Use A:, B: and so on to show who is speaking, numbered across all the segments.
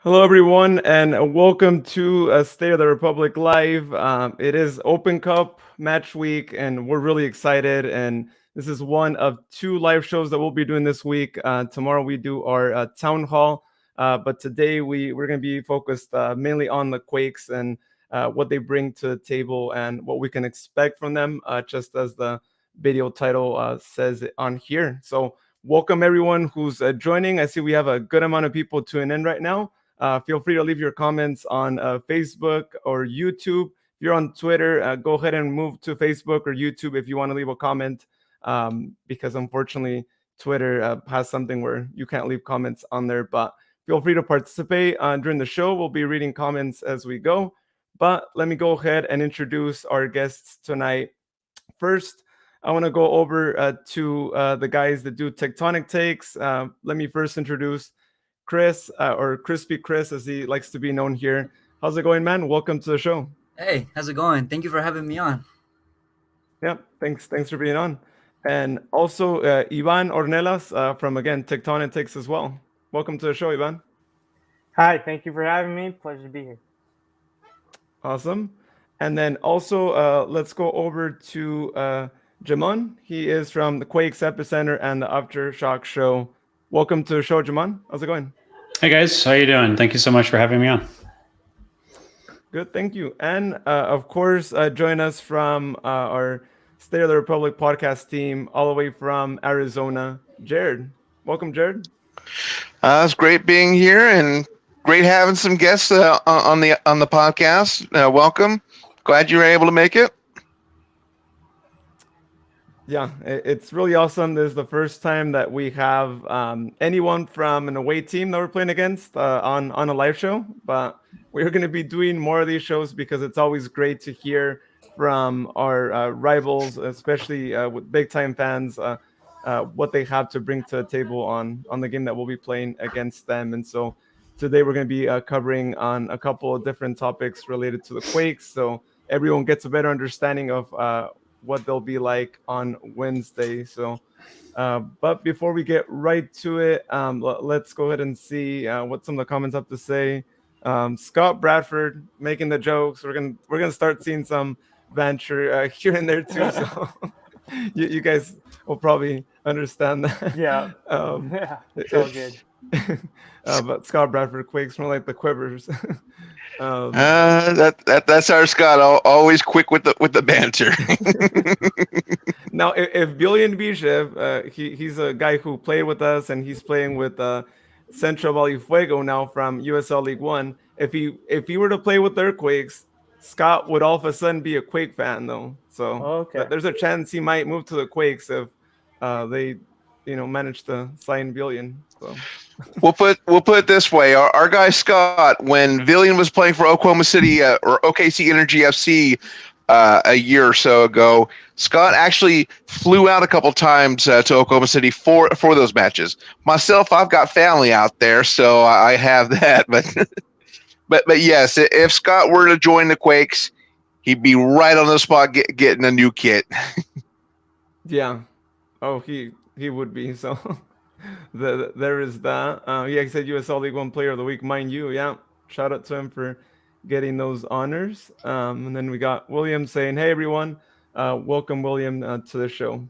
A: Hello, everyone, and welcome to State of the Republic Live. It is Open Cup match week, and we're really excited. And this is one of two live shows that we'll be doing this week. Tomorrow we do our town hall, but today we're going to be focused mainly on the Quakes and what they bring to the table and what we can expect from them, just as the video title says it on here. So, welcome everyone who's joining. I see we have a good amount of people tuning in right now. Feel free to leave your comments on Facebook or YouTube. If you're on Twitter, go ahead and move to Facebook or YouTube if you want to leave a comment, because unfortunately, Twitter has something where you can't leave comments on there. But feel free to participate during the show. We'll be reading comments as we go. But let me go ahead and introduce our guests tonight. First, I want to go over to the guys that do tectonic takes. Let me first introduce Chris, or Crispy Chris, as he likes to be known here. How's it going, man? Welcome to the show.
B: Hey, how's it going? Thank you for having me on.
A: Yeah, thanks for being on. And also Ivan Ornelas from, again, Tectonic Takes as well. Welcome to the show, Ivan.
C: Hi, thank you for having me. Pleasure to be here.
A: Awesome. And then also, let's go over to Jamon. He is from the Quakes Epicenter and the Aftershock Show. Welcome to the show, Jamon. How's it going?
D: Hey guys, how you doing? Thank you so much for having me on.
A: Good, thank you. And of course, join us from our State of the Republic podcast team, all the way from Arizona, Jared. Welcome, Jared.
E: It's great being here and great having some guests on the podcast. Welcome. Glad you were able to make it.
A: Yeah, it's really awesome. This is the first time that we have anyone from an away team that we're playing against on a live show. But we're going to be doing more of these shows because it's always great to hear from our rivals, especially with big time fans, what they have to bring to the table on the game that we'll be playing against them. And so today we're going to be covering on a couple of different topics related to the Quakes, so everyone gets a better understanding of what they'll be like on Wednesday. So, but before we get right to it, let's go ahead and see what some of the comments have to say. Scott Bradford making the jokes. We're gonna start seeing some banter here and there too. So you guys will probably understand that.
C: Yeah, yeah, it's all good.
A: But Scott Bradford, Quakes, more like the Quivers.
E: That's our Scott. Always quick with the banter.
A: Now, if Billion Bishev, he's a guy who played with us, and he's playing with Central Valley Fuego now from USL League One. If he were to play with their Quakes, Scott would all of a sudden be a Quake fan, though. So there's a chance he might move to the Quakes if they, manage to sign Billion. So.
E: We'll put it this way: our guy Scott, when Villian was playing for Oklahoma City or OKC Energy FC a year or so ago, Scott actually flew out a couple times to Oklahoma City for those matches. Myself, I've got family out there, so I have that. But yes, if Scott were to join the Quakes, he'd be right on the spot getting a new kit.
A: Yeah. Oh, he would be. So there is that. Yeah, he said USL League One Player of the Week, mind you. Yeah, shout out to him for getting those honors. And then we got William saying, "Hey everyone, welcome William to the show."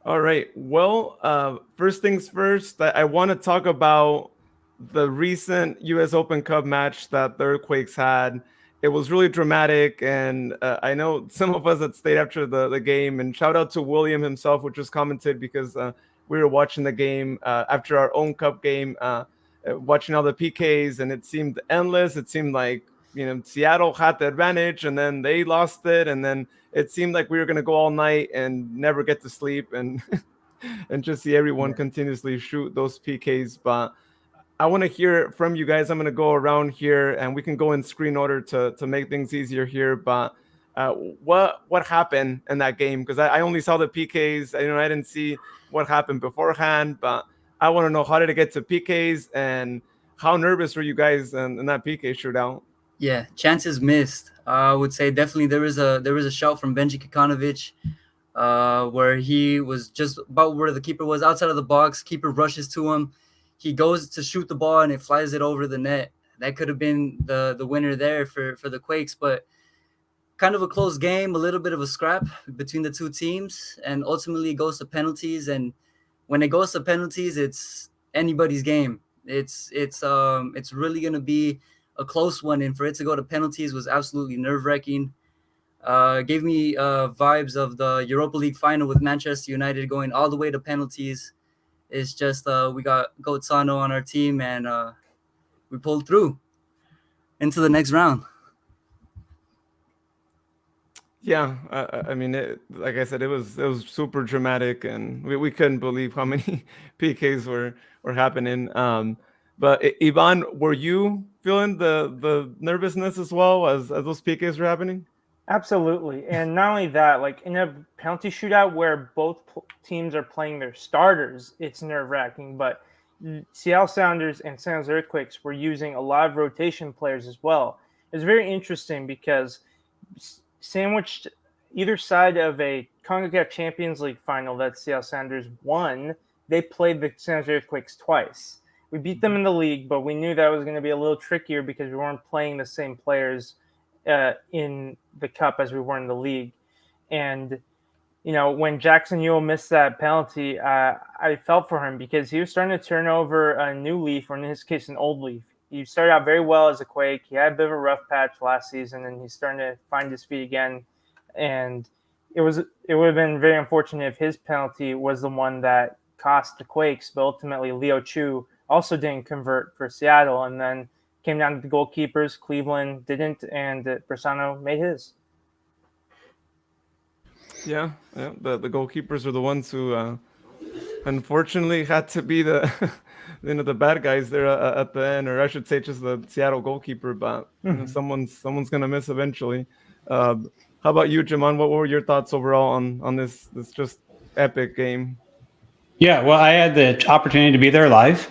A: All right. Well, first things first, I want to talk about the recent U.S. Open Cup match that the Earthquakes had. It was really dramatic, and I know some of us that stayed after the game, and shout out to William himself, which was commented because we were watching the game after our own cup game, watching all the PKs, and it seemed endless. It seemed like Seattle had the advantage, and then they lost it, and then it seemed like we were going to go all night and never get to sleep, and and just see everyone continuously shoot those PKs. But I want to hear from you guys. I'm going to go around here, and we can go in screen order to make things easier here. But what happened in that game? Because I only saw the PKs. I didn't see what happened beforehand. But I want to know, how did it get to PKs, and how nervous were you guys in that PK shootout?
B: Yeah, chances missed. I would say definitely there was a shout from Benji Kikanovic where he was just about where the keeper was, outside of the box. Keeper rushes to him. he goes to shoot the ball and it flies it over the net. That could have been the winner there for the Quakes, but kind of a close game, a little bit of a scrap between the two teams, and ultimately it goes to penalties. And when it goes to penalties, it's anybody's game. It's really gonna be a close one, and for it to go to penalties was absolutely nerve-wracking. Gave me vibes of the Europa League final with Manchester United going all the way to penalties. It's just we got Goatsano on our team, and we pulled through into the next round.
A: Yeah, I mean, like I said, it was super dramatic, and we couldn't believe how many PKs were happening. But Ivan, were you feeling the nervousness as well as those PKs were happening?
C: Absolutely. And not only that, like in a penalty shootout where both teams are playing their starters, it's nerve-wracking. But Seattle Sounders and San Jose Earthquakes were using a lot of rotation players as well. It's very interesting because sandwiched either side of a CONCACAF Champions League final that Seattle Sounders won, they played the San Jose Earthquakes twice. We beat them in the league, but we knew that was going to be a little trickier because we weren't playing the same players in the cup as we were in the league. And you know, when Jackson Ewell missed that penalty, I felt for him because he was starting to turn over a new leaf, or in his case, an old leaf. He started out very well as a Quake. He had a bit of a rough patch last season, and he's starting to find his feet again. And it would have been very unfortunate if his penalty was the one that cost the Quakes, but ultimately Leo Chu also didn't convert for Seattle, and then came down to the goalkeepers. Cleveland didn't, and Bersano made his.
A: Yeah, the goalkeepers are the ones who unfortunately had to be the the bad guys there at the end, or I should say just the Seattle goalkeeper, but someone's gonna miss eventually. How about you, Jaman? What were your thoughts overall on this just epic game?
D: Yeah, well, I had the opportunity to be there live.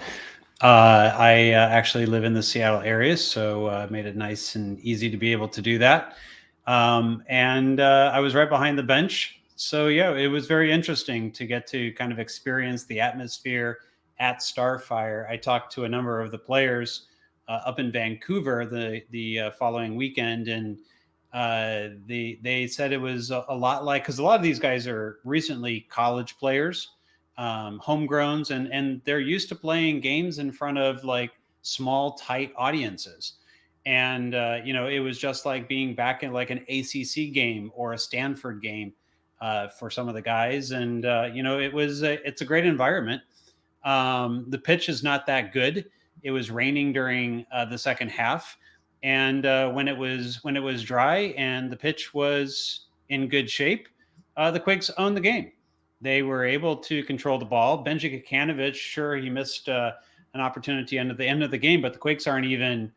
D: I actually live in the Seattle area, so made it nice and easy to be able to do that. And I was right behind the bench. So yeah, it was very interesting to get to kind of experience the atmosphere at Starfire. I talked to a number of the players up in Vancouver the following weekend, and they said it was a lot like, because a lot of these guys are recently college players, homegrowns, and they're used to playing games in front of like small, tight audiences. And, it was just like being back in like an ACC game or a Stanford game for some of the guys. And, it's a great environment. The pitch is not that good. It was raining during the second half. And when it was dry and the pitch was in good shape, the Quakes owned the game. They were able to control the ball. Benji Kikanovic, sure, he missed an opportunity at the end of the game, but the Quakes aren't even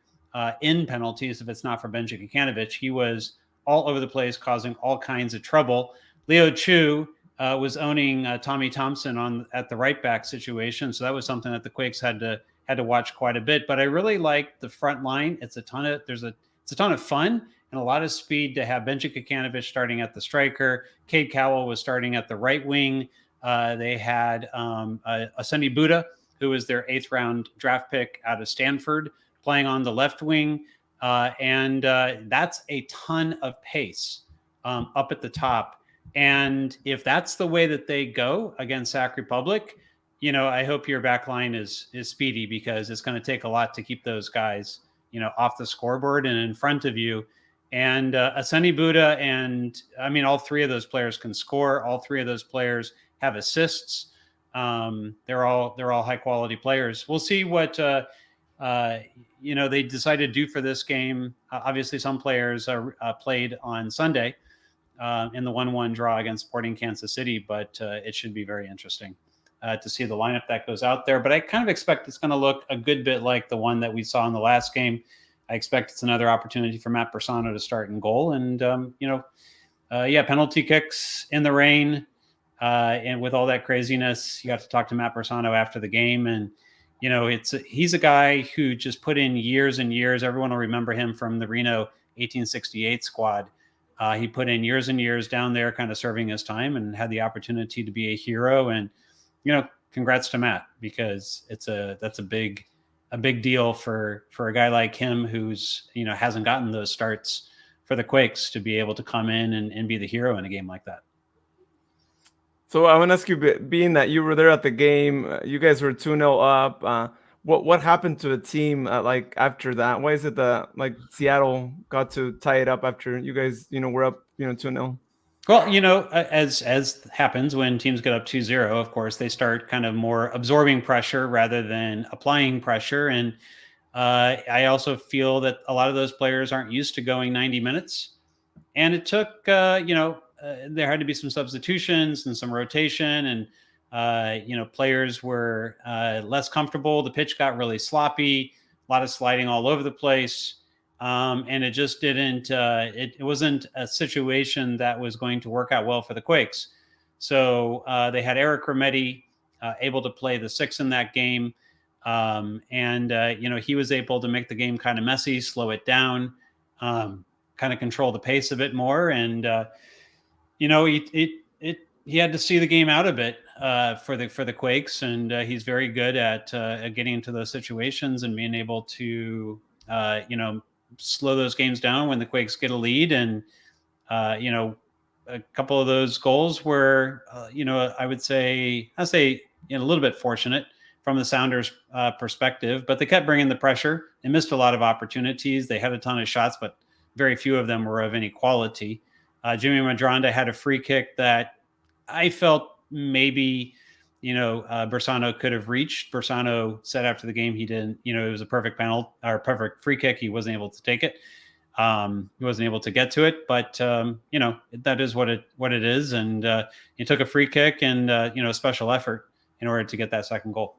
D: in penalties if it's not for Benji Kikanovic. He was all over the place, causing all kinds of trouble. Leo Chu was owning Tommy Thompson at the right back situation, so that was something that the Quakes had to watch quite a bit. But I really liked the front line. It's a ton of fun and a lot of speed to have Benji Kikanovic starting at the striker. Cade Cowell was starting at the right wing. They had Aseni Buddha, who was their 8th round draft pick out of Stanford, playing on the left wing. And that's a ton of pace up at the top. And if that's the way that they go against Sac Republic, I hope your back line is speedy, because it's going to take a lot to keep those guys, off the scoreboard and in front of you. And Aseni Buddha, and I mean, all 3 of those players can score. All 3 of those players have assists. They're all high quality players. We'll see what they decided to do for this game. Obviously, some players are played on Sunday in the 1-1 draw against Sporting Kansas City, but it should be very interesting to see the lineup that goes out there. But I kind of expect it's going to look a good bit like the one that we saw in the last game. I expect it's another opportunity for Matt Bersano to start in goal. And, penalty kicks in the rain. And with all that craziness, you got to talk to Matt Bersano after the game. And, he's a guy who just put in years and years. Everyone will remember him from the Reno 1868 squad. He put in years and years down there kind of serving his time and had the opportunity to be a hero. And, congrats to Matt, because that's a big deal for a guy like him who's, hasn't gotten those starts for the Quakes, to be able to come in and be the hero in a game like that.
A: So I want to ask you, being that you were there at the game, you guys were 2-0 up. What happened to the team like after that? Why is it that like Seattle got to tie it up after you guys were up 2-0?
D: Well, as happens when teams get up 2-0, of course they start kind of more absorbing pressure rather than applying pressure, and I also feel that a lot of those players aren't used to going 90 minutes, and it took there had to be some substitutions and some rotation, and players were less comfortable. The pitch got really sloppy, a lot of sliding all over the place, and it just didn't. It wasn't a situation that was going to work out well for the Quakes. So they had Eric Rometty able to play the 6 in that game, and he was able to make the game kind of messy, slow it down, kind of control the pace a bit more, and he had to see the game out a bit for the Quakes, and he's very good at getting into those situations and being able to slow those games down when the Quakes get a lead. And a couple of those goals were I would say a little bit fortunate from the Sounders perspective, but they kept bringing the pressure. They missed a lot of opportunities. They had a ton of shots, but very few of them were of any quality. Jimmy Madronda had a free kick that I felt maybe, Bersano could have reached. Bersano said after the game he didn't, it was a perfect penalty or perfect free kick. He wasn't able to take it. He wasn't able to get to it, but that is what it is. And he took a free kick and a special effort in order to get that second goal.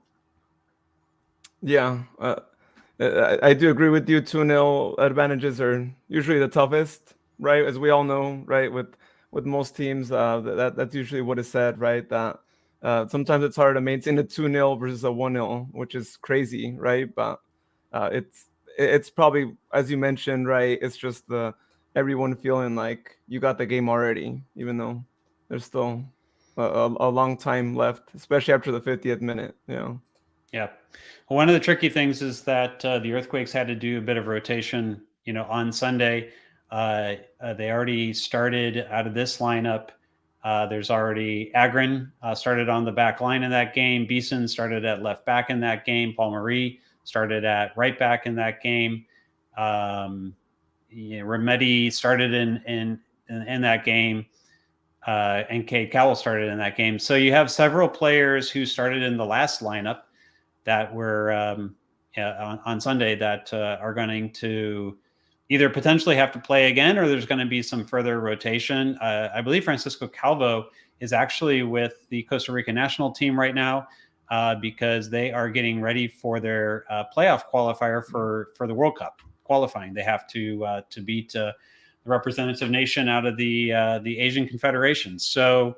D: Yeah,
A: I do agree with you. 2-0 advantages are usually the toughest, right? As we all know, right? With most teams, that's usually what is said, right? That sometimes it's hard to maintain a 2-0 versus a 1-0, which is crazy, right? But it's probably, as you mentioned, right? It's just everyone feeling like you got the game already, even though there's still a long time left, especially after the 50th minute. Yeah.
D: Well, one of the tricky things is that the Earthquakes had to do a bit of rotation, on Sunday. They already started out of this lineup. There's already Agrin started on the back line in that game. Beeson started at left back in that game. Paul Marie started at right back in that game. Rometty started in that game. And Cade Cowell started in that game. So you have several players who started in the last lineup that were on Sunday that are going to either potentially have to play again, or there's going to be some further rotation. I believe Francisco Calvo is actually with the Costa Rica national team right now because they are getting ready for their playoff qualifier for the World Cup qualifying. They have to beat the representative nation out of the Asian Confederation. So,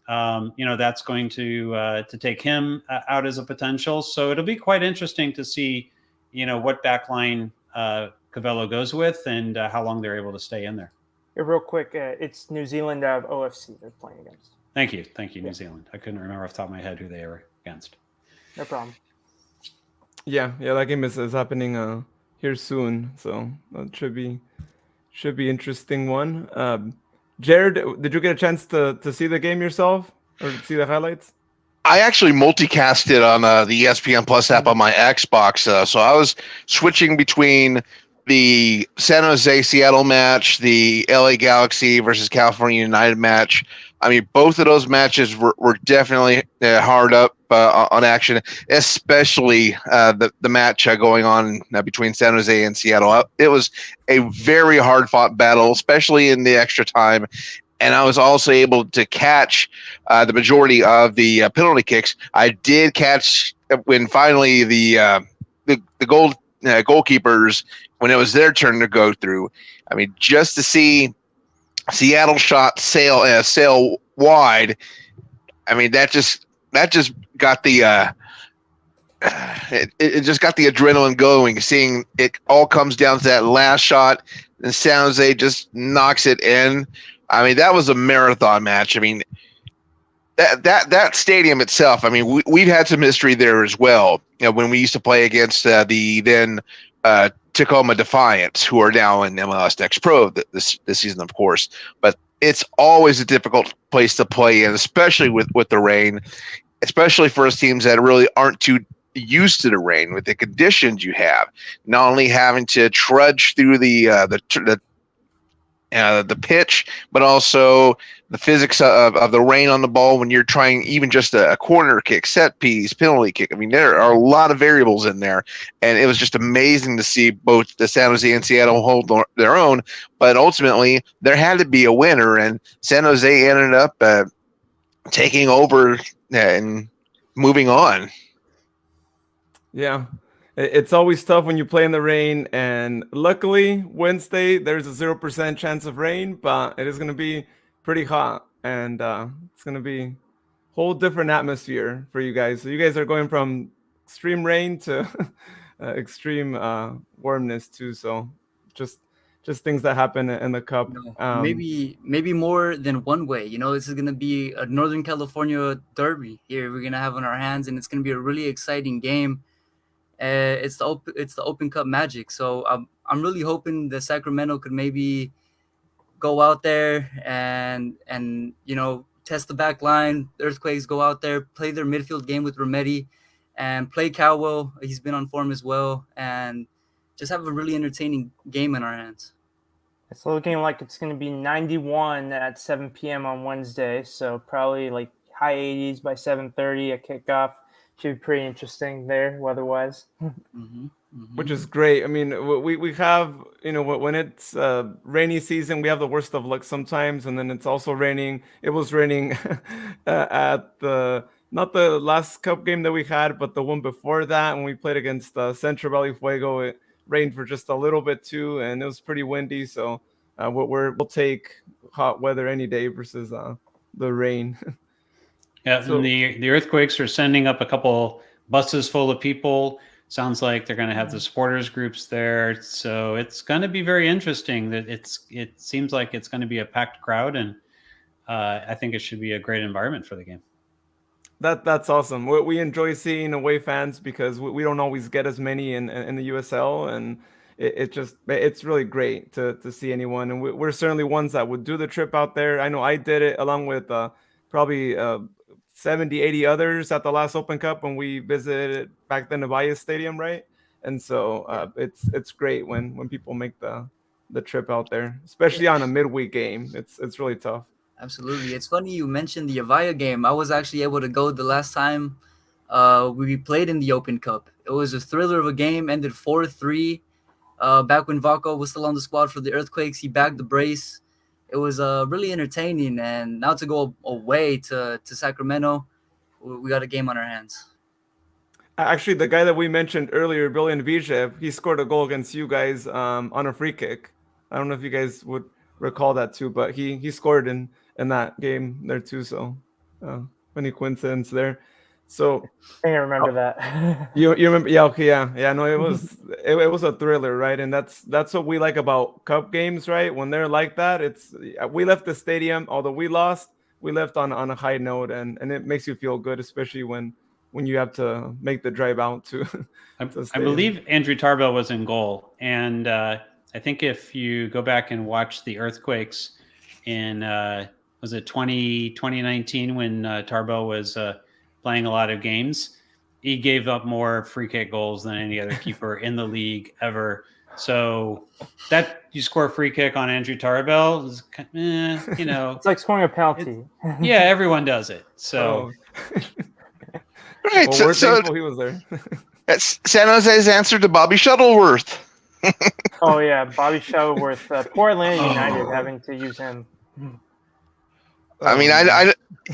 D: that's going to take him out as a potential. So it'll be quite interesting to see, what backline Cavello goes with and how long they're able to stay in there.
C: Real quick, it's New Zealand out of OFC they're playing against.
D: Thank you, New Zealand. I couldn't remember off the top of my head who they were against.
C: No problem.
A: Yeah, that game is happening here soon, so that should be interesting one. Jared, did you get a chance to see the game yourself or see the highlights?
E: I actually multicast it on the ESPN Plus app on my Xbox, so I was switching between the San Jose Seattle match, the LA Galaxy versus California United match. I mean, both of those matches were definitely hard up on action, especially the match going on between San Jose and Seattle. It was a very hard fought battle, especially in the extra time. And I was also able to catch the majority of the penalty kicks. I did catch when finally the goalkeepers, when it was their turn to go through. I mean, just to see Seattle shot sail wide. I mean, that just got the it just got the adrenaline going. Seeing it all comes down to that last shot, and San Jose just knocks it in. I mean, that was a marathon match. I mean, that stadium itself. I mean, we've had some history there as well. You know, when we used to play against the then Tacoma Defiants, who are now in MLS Next Pro this season, of course. But it's always a difficult place to play in, especially with the rain, especially for us teams that really aren't too used to the rain with the conditions you have. Not only having to trudge through the pitch, but also the physics of the rain on the ball when you're trying even just a corner kick, set piece, penalty kick. I mean, there are a lot of variables in there, and it was just amazing to see both the San Jose and Seattle hold their own, but ultimately there had to be a winner, and San Jose ended up taking over and moving on.
A: Yeah. It's always tough when you play in the rain, and luckily Wednesday there's a 0% chance of rain, but it is going to be pretty hot, and it's going to be a whole different atmosphere for you guys. So you guys are going from extreme rain to extreme warmness too. So just things that happen in the cup.
B: Maybe more than one way. You know, this is going to be a Northern California derby here we're going to have on our hands, and it's going to be a really exciting game. It's the Open Cup magic. So I'm really hoping that Sacramento could maybe go out there and you know, test the back line. The Earthquakes go out there, play their midfield game with Remedi, and play Cowell. He's been on form as well, and just have a really entertaining game in our hands.
C: It's looking like it's going to be 91 at 7 p.m. on Wednesday, so probably like high 80s by 7:30 at kickoff. Should be pretty interesting there weather-wise.
A: Which is great. I mean, we have, you know, when it's rainy season, we have the worst of luck sometimes, and then it's also raining. It was raining at not the last cup game that we had, but the one before that when we played against Central Valley Fuego. It rained for just a little bit too, and it was pretty windy. So we'll take hot weather any day versus the rain.
D: Yeah, so, the Earthquakes are sending up a couple buses full of people. Sounds like they're going to have the supporters groups there, so it's going to be very interesting. That it seems like it's going to be a packed crowd, and I think it should be a great environment for the game.
A: That's awesome. We enjoy seeing away fans because we don't always get as many in the USL, and it's really great to see anyone. And we're certainly ones that would do the trip out there. I know I did it along with probably 70, 80 others at the last Open Cup when we visited back then Avaya Stadium, right? And so it's great when people make the trip out there, especially on a midweek game. It's really tough.
B: Absolutely. It's funny you mentioned the Avaya game. I was actually able to go the last time we played in the Open Cup. It was a thriller of a game, ended 4-3. Back when Vaco was still on the squad for the Earthquakes, he bagged the brace. It was really entertaining, and now to go away to Sacramento, we got a game on our hands.
A: Actually, the guy that we mentioned earlier, Billion Vijev, he scored a goal against you guys on a free kick. I don't know if you guys would recall that too, but he scored in that game there too. So funny coincidence there. So
C: I think I remember that.
A: you remember? Yeah, okay, yeah. No, it was it was a thriller, right? And that's what we like about cup games, right? When they're like that, we left the stadium, although we lost, we left on a high note, and it makes you feel good, especially when you have to make the drive out to.
D: I believe Andrew Tarbell was in goal, and I think if you go back and watch the Earthquakes in was it 2019 when Tarbell was playing a lot of games, he gave up more free kick goals than any other keeper in the league ever. So that you score a free kick on Andrew Tarbell, you know,
C: it's like scoring a penalty.
D: Yeah, everyone does it. So,
E: right.
A: Well, we're thankful he was there.
E: That's San Jose's answer to Bobby Shuttleworth.
C: Oh yeah, Bobby Shuttleworth. Poor Atlanta United having to use him.
E: I mean,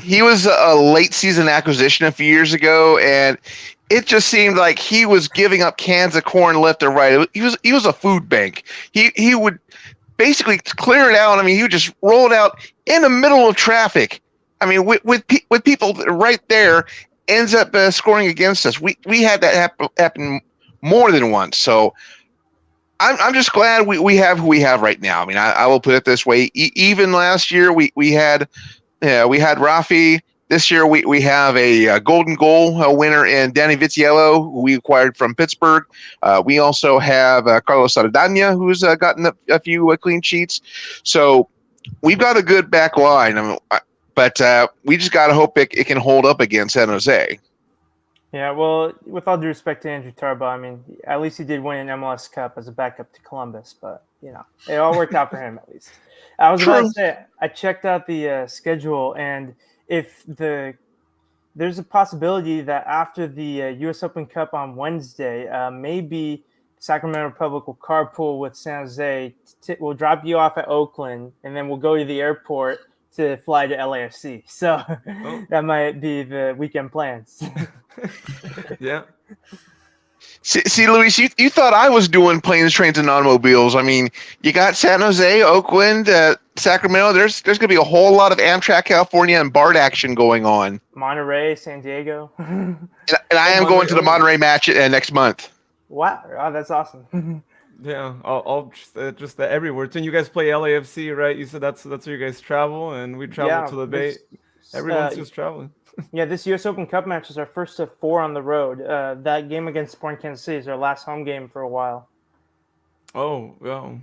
E: he was a late season acquisition a few years ago, and it just seemed like he was giving up cans of corn left and right. He was a food bank. He would basically clear it out. I mean, he would just roll it out in the middle of traffic. I mean, with people right there, ends up scoring against us. We had that happen more than once. So I'm just glad we have who we have right now. I mean, I will put it this way. Even last year, we had Rafi. This year we have a golden goal winner in Danny Vitiello, who we acquired from Pittsburgh. We also have Carlos Saldana, who's gotten a few clean sheets. So we've got a good back line, but we just got to hope it can hold up against San Jose.
C: Yeah, well, with all due respect to Andrew Tarba, I mean, at least he did win an MLS Cup as a backup to Columbus, but, it all worked out for him at least. I was about to say, I checked out the schedule, and if there's a possibility that after the U.S. Open Cup on Wednesday, maybe Sac Republic will carpool with San Jose. We'll drop you off at Oakland, and then we'll go to the airport to fly to LAFC. So that might be the weekend plans.
A: Yeah.
E: See, Luis, you thought I was doing planes, trains, and automobiles. I mean, you got San Jose, Oakland, Sacramento. There's going to be a whole lot of Amtrak California and BART action going on.
C: Monterey, San Diego.
E: And I am going to the Monterey match next month.
C: Wow, that's awesome.
A: Yeah, I'll just everywhere. And you guys play LAFC, right? You said that's where you guys travel, and we travel to the Bay. Everyone's just traveling.
C: Yeah, this U.S. Open Cup match is our first of 4 on the road. That game against Sporting Kansas City is our last home game for a while.
A: Oh, well,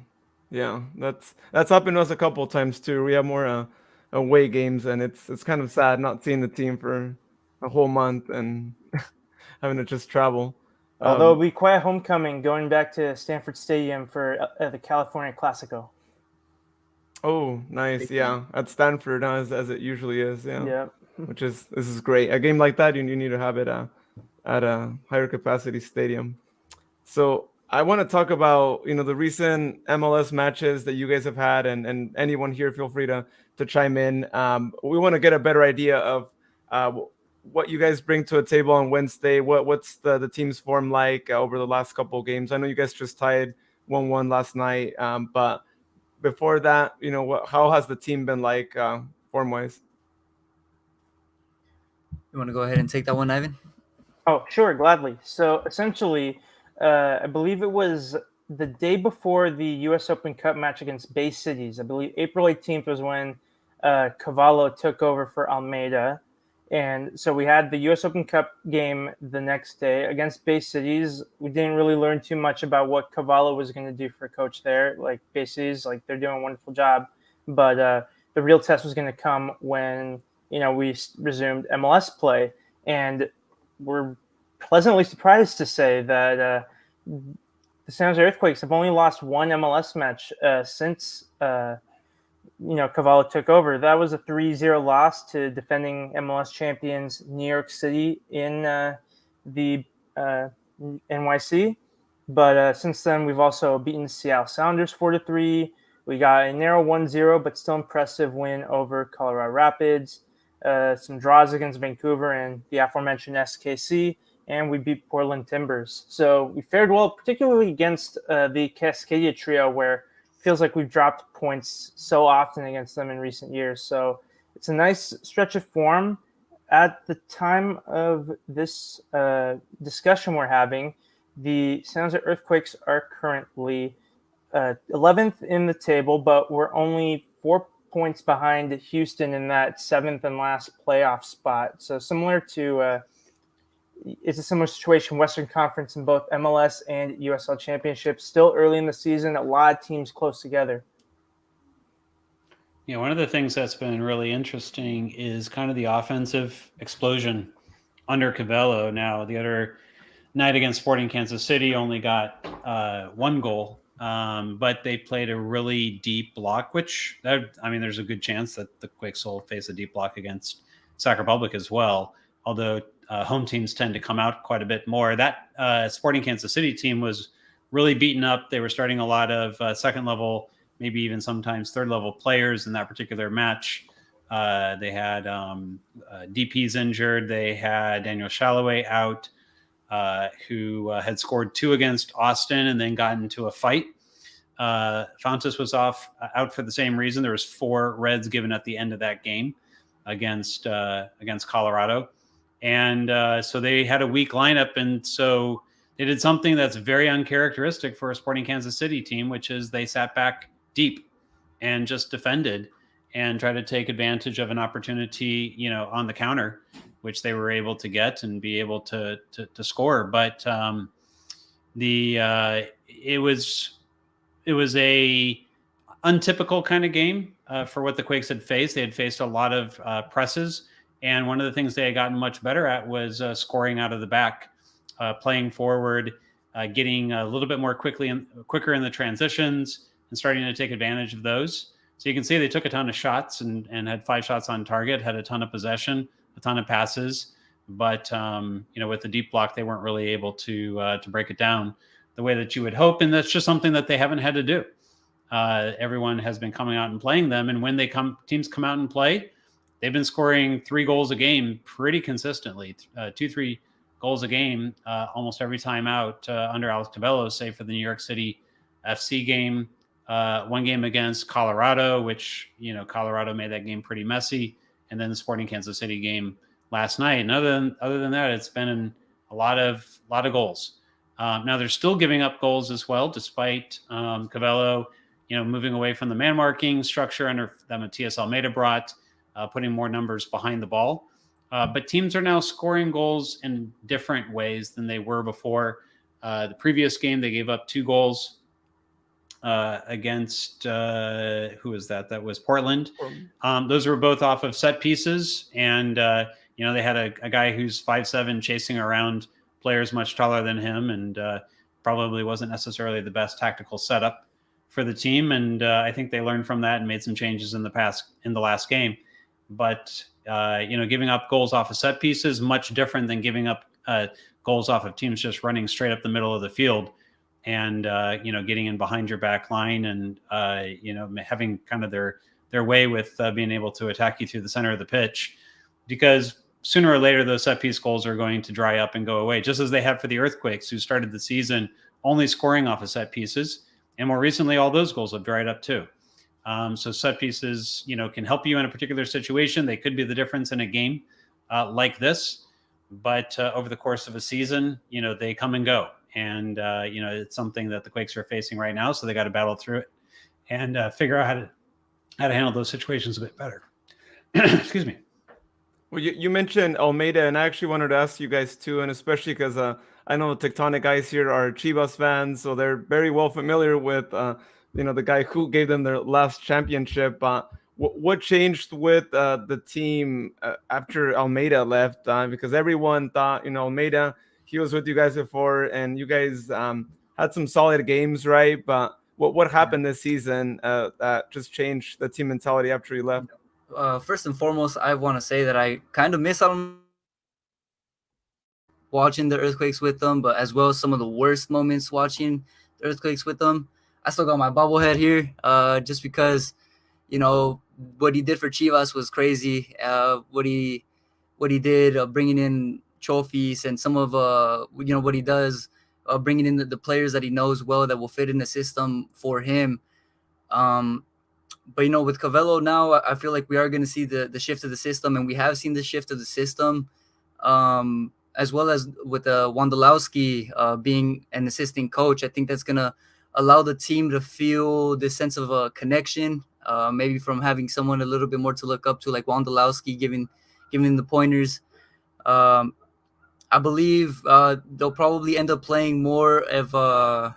A: yeah, that's happened to us a couple of times too. We have more away games, and it's kind of sad not seeing the team for a whole month and having to just travel.
C: Although it'll be quite a homecoming going back to Stanford Stadium for the California Classico.
A: Oh, nice. Yeah, at Stanford, as it usually is. Yeah.
C: Yeah.
A: This is great. A game like that, you need to have it at a higher capacity stadium. So I want to talk about the recent MLS matches that you guys have had, and anyone here, feel free to chime in. We want to get a better idea of what you guys bring to a table on Wednesday. What's the team's form like over the last couple of games? I know you guys just tied 1-1 last night, but before that, how has the team been like form wise?
B: You want to go ahead and take that one, Ivan?
C: Oh, sure, gladly. So essentially, I believe it was the day before the U.S. Open Cup match against Bay Cities. I believe April 18th was when Cavallo took over for Almeida. And so we had the U.S. Open Cup game the next day against Bay Cities. We didn't really learn too much about what Cavallo was going to do for a coach there. Like Bay Cities, they're doing a wonderful job. But the real test was going to come when we resumed MLS play, and we're pleasantly surprised to say that the San Jose Earthquakes have only lost one MLS match since Cavallo took over. That was a 3-0 loss to defending MLS champions New York City in the NYC. But since then, we've also beaten Seattle Sounders 4-3. We got a narrow 1-0, but still impressive win over Colorado Rapids. Some draws against Vancouver and the aforementioned SKC, and we beat Portland Timbers. So we fared well, particularly against the Cascadia trio, where it feels like we've dropped points so often against them in recent years. So it's a nice stretch of form. At the time of this discussion we're having, the San Jose Earthquakes are currently 11th in the table, but we're only 4 points behind Houston in that 7th and last playoff spot. So similar to it's a similar situation, Western Conference in both MLS and USL Championships. Still early in the season, a lot of teams close together.
D: Yeah, one of the things that's been really interesting is kind of the offensive explosion under Cavallo. Now, the other night against Sporting Kansas City only got 1 goal. But they played a really deep block, which there's a good chance that the Quakes will face a deep block against Sac Republic as well. Although home teams tend to come out quite a bit more. That Sporting Kansas City team was really beaten up. They were starting a lot of second level, maybe even sometimes third level players in that particular match. They had DPs injured. They had Daniel Shalloway out, who had scored 2 against Austin and then got into a fight. Fountas was out for the same reason. There was 4 reds given at the end of that game against Colorado. And so they had a weak lineup. And so they did something that's very uncharacteristic for a Sporting Kansas City team, which is they sat back deep and just defended. and try to take advantage of an opportunity, on the counter, which they were able to get and be able to score. But it was a untypical kind of game for what the Quakes had faced. They had faced a lot of presses, and one of the things they had gotten much better at was scoring out of the back, playing forward, getting a little bit more quicker in the transitions, and starting to take advantage of those. So you can see they took a ton of shots and had 5 shots on target, had a ton of possession, a ton of passes, but with the deep block, they weren't really able to break it down the way that you would hope, and that's just something that they haven't had to do. Everyone has been coming out and playing them, and when teams come out and play, they've been scoring 3 goals a game pretty consistently, 2-3 goals a game almost every time out under Alex Cabello, save for the New York City FC game, one game against Colorado, which Colorado made that game pretty messy, and then the Sporting Kansas City game last night. And other than that, it's been a lot of goals. Now they're still giving up goals as well, despite Cabello moving away from the man marking structure under that Matias Almeida brought, putting more numbers behind the ball. But teams are now scoring goals in different ways than they were before. The previous game, they gave up 2 goals against, who was that? That was Portland. Those were both off of set pieces. And, they had a guy who's 5'7" chasing around players much taller than him, and probably wasn't necessarily the best tactical setup for the team. And I think they learned from that and made some changes in the last game. But giving up goals off of set pieces much different than giving up goals off of teams just running straight up the middle of the field and getting in behind your back line and having kind of their way with being able to attack you through the center of the pitch, because sooner or later those set piece goals are going to dry up and go away, just as they have for the Earthquakes, who started the season only scoring off of set pieces, and more recently all those goals have dried up too. So set pieces, can help you in a particular situation. They could be the difference in a game like this, but over the course of a season, they come and go. And, it's something that the Quakes are facing right now. So they got to battle through it and figure out how to handle those situations a bit better. Excuse me.
A: Well, you mentioned Almeida, and I actually wanted to ask you guys too, and especially because I know the Tectonic guys here are Chivas fans, so they're very well familiar with the guy who gave them their last championship. What changed with the team after Almeida left? Because everyone thought, Almeida, he was with you guys before, and you guys had some solid games, right? But what happened this season that just changed the team mentality after he left?
B: First and foremost, I want to say that I kind of miss out watching the Earthquakes with them, but as well as some of the worst moments watching the Earthquakes with them. I still got my bobblehead here, just because, what he did for Chivas was crazy. What he did, bringing in trophies, and some of what he does, bringing in the players that he knows well that will fit in the system for him. But with Cabello now, I feel like we are going to see the shift of the system, and we have seen the shift of the system, as well as with Wondolowski being an assistant coach. I think that's going to allow the team to feel this sense of a connection, maybe from having someone a little bit more to look up to, like Wondolowski giving the pointers. I believe they'll probably end up playing more of a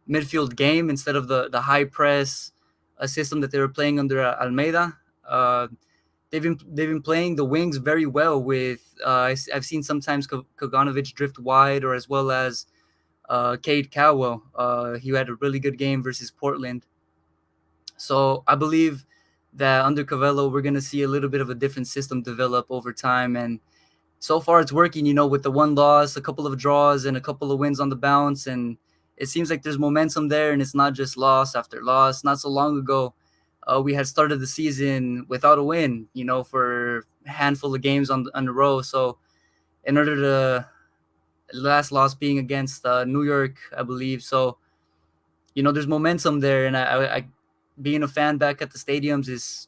B: midfield game instead of the high press a system that they were playing under Almeida. They've been playing the wings very well with I've seen sometimes Kaganovich drift wide, or as well as Cade Cowell. He had a really good game versus Portland. So I believe that under Cabello, we're going to see a little bit of a different system develop over time. And so far it's working, with the 1 loss, a couple of draws, and a couple of wins on the bounce. And it seems like there's momentum there, and it's not just loss after loss. Not so long ago, we had started the season without a win, for a handful of games on the row. So in order to, last loss being against New York, I believe. So, there's momentum there, and I being a fan back at the stadiums is,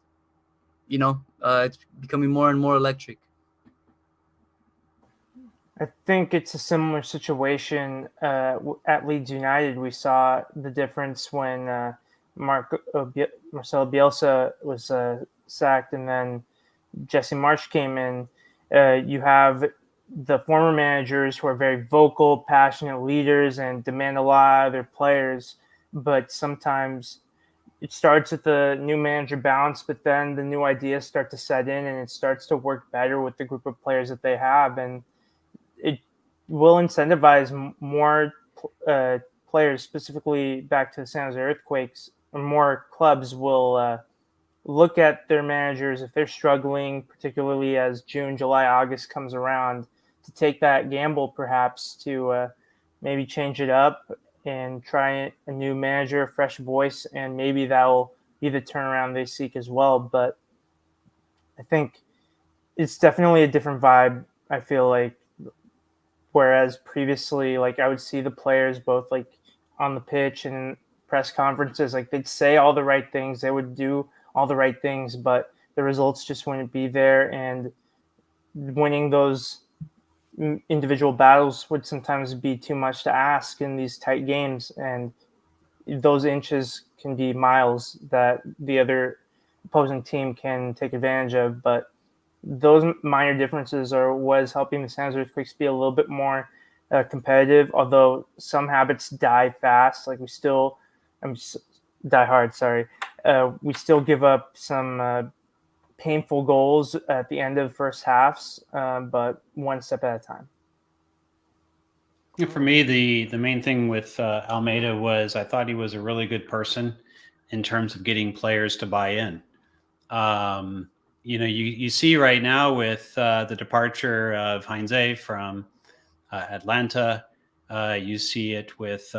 B: it's becoming more and more electric.
C: I think it's a similar situation at Leeds United. We saw the difference when Marcelo Bielsa was sacked, and then Jesse Marsh came in. You have the former managers who are very vocal, passionate leaders and demand a lot of their players, but sometimes it starts with the new manager bounce, but then the new ideas start to set in and it starts to work better with the group of players that they have. And it will incentivize more players, specifically back to the San Jose Earthquakes, or more clubs will look at their managers if they're struggling, particularly as June, July, August comes around, to take that gamble perhaps to maybe change it up and try a new manager, a fresh voice, and maybe that will be the turnaround they seek as well. But I think it's definitely a different vibe, I feel like, whereas previously, like, I would see the players both like on the pitch and press conferences, like they'd say all the right things, they would do all the right things, but the results just wouldn't be there. And winning those individual battles would sometimes be too much to ask in these tight games. And those inches can be miles that the other opposing team can take advantage of. But those minor differences are what is helping the San Jose Earthquakes be a little bit more competitive, although some habits die fast. Like die hard, sorry. We still give up some painful goals at the end of first halves, but one step at a time.
D: For me, the main thing with Almeida was I thought he was a really good person in terms of getting players to buy in. You see right now with the departure of Heinze from Atlanta, you see it with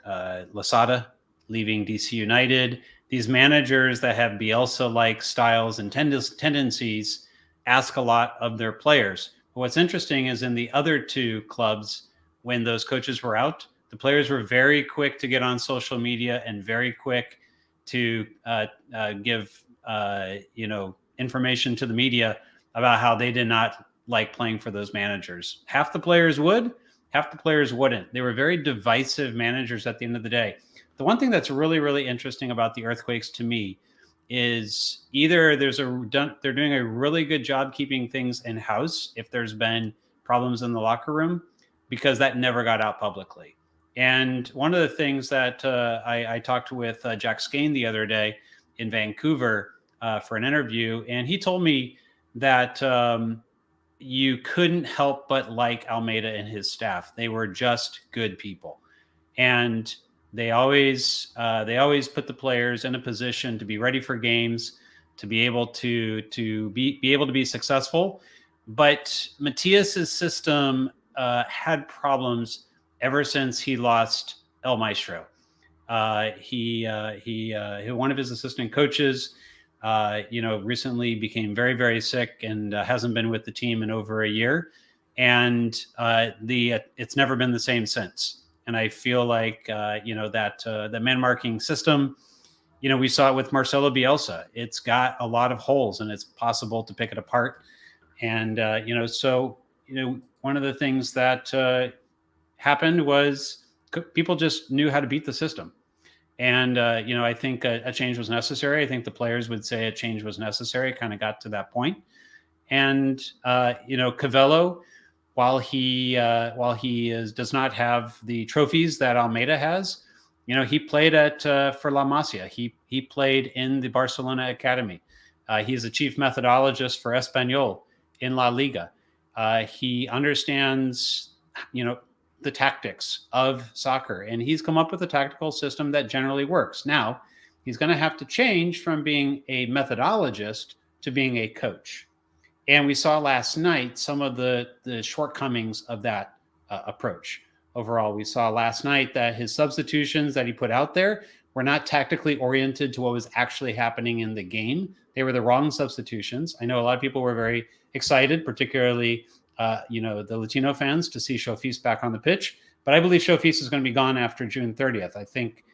D: Losada leaving DC United. These managers that have Bielsa-like styles and tendencies ask a lot of their players. But what's interesting is in the other two clubs, when those coaches were out, the players were very quick to get on social media and very quick to give information to the media about how they did not like playing for those managers. Half the players would, half the players wouldn't. They were very divisive managers at the end of the day. The one thing that's really, really interesting about the Earthquakes to me is either they're doing a really good job keeping things in house if there's been problems in the locker room, because that never got out publicly. And one of the things that I talked with Jack Skane the other day in Vancouver for an interview, and he told me that you couldn't help but like Almeida and his staff. They were just good people, and they always put the players in a position to be ready for games, to be able to be successful. But Matias's system had problems ever since he lost El Maestro. He one of his assistant coaches, recently became very, very sick and hasn't been with the team in over a year, and it's never been the same since. And I feel like the man marking system, we saw it with Marcelo Bielsa. It's got a lot of holes, and it's possible to pick it apart. And one of the things that happened was people just knew how to beat the system. And, I think a change was necessary. I think the players would say a change was necessary. Kind of got to that point. And, Cavello, while he does not have the trophies that Almeida has, he played for La Masia. He played in the Barcelona Academy. He's a chief methodologist for Espanyol in La Liga. He understands, the tactics of soccer, and he's come up with a tactical system that generally works. Now, he's going to have to change from being a methodologist to being a coach. And we saw last night some of the shortcomings of that approach. Overall, we saw last night that his substitutions that he put out there were not tactically oriented to what was actually happening in the game. They were the wrong substitutions. I know a lot of people were very excited, particularly the Latino fans, to see Shofis back on the pitch. But I believe Shofis is going to be gone after June 30th. I think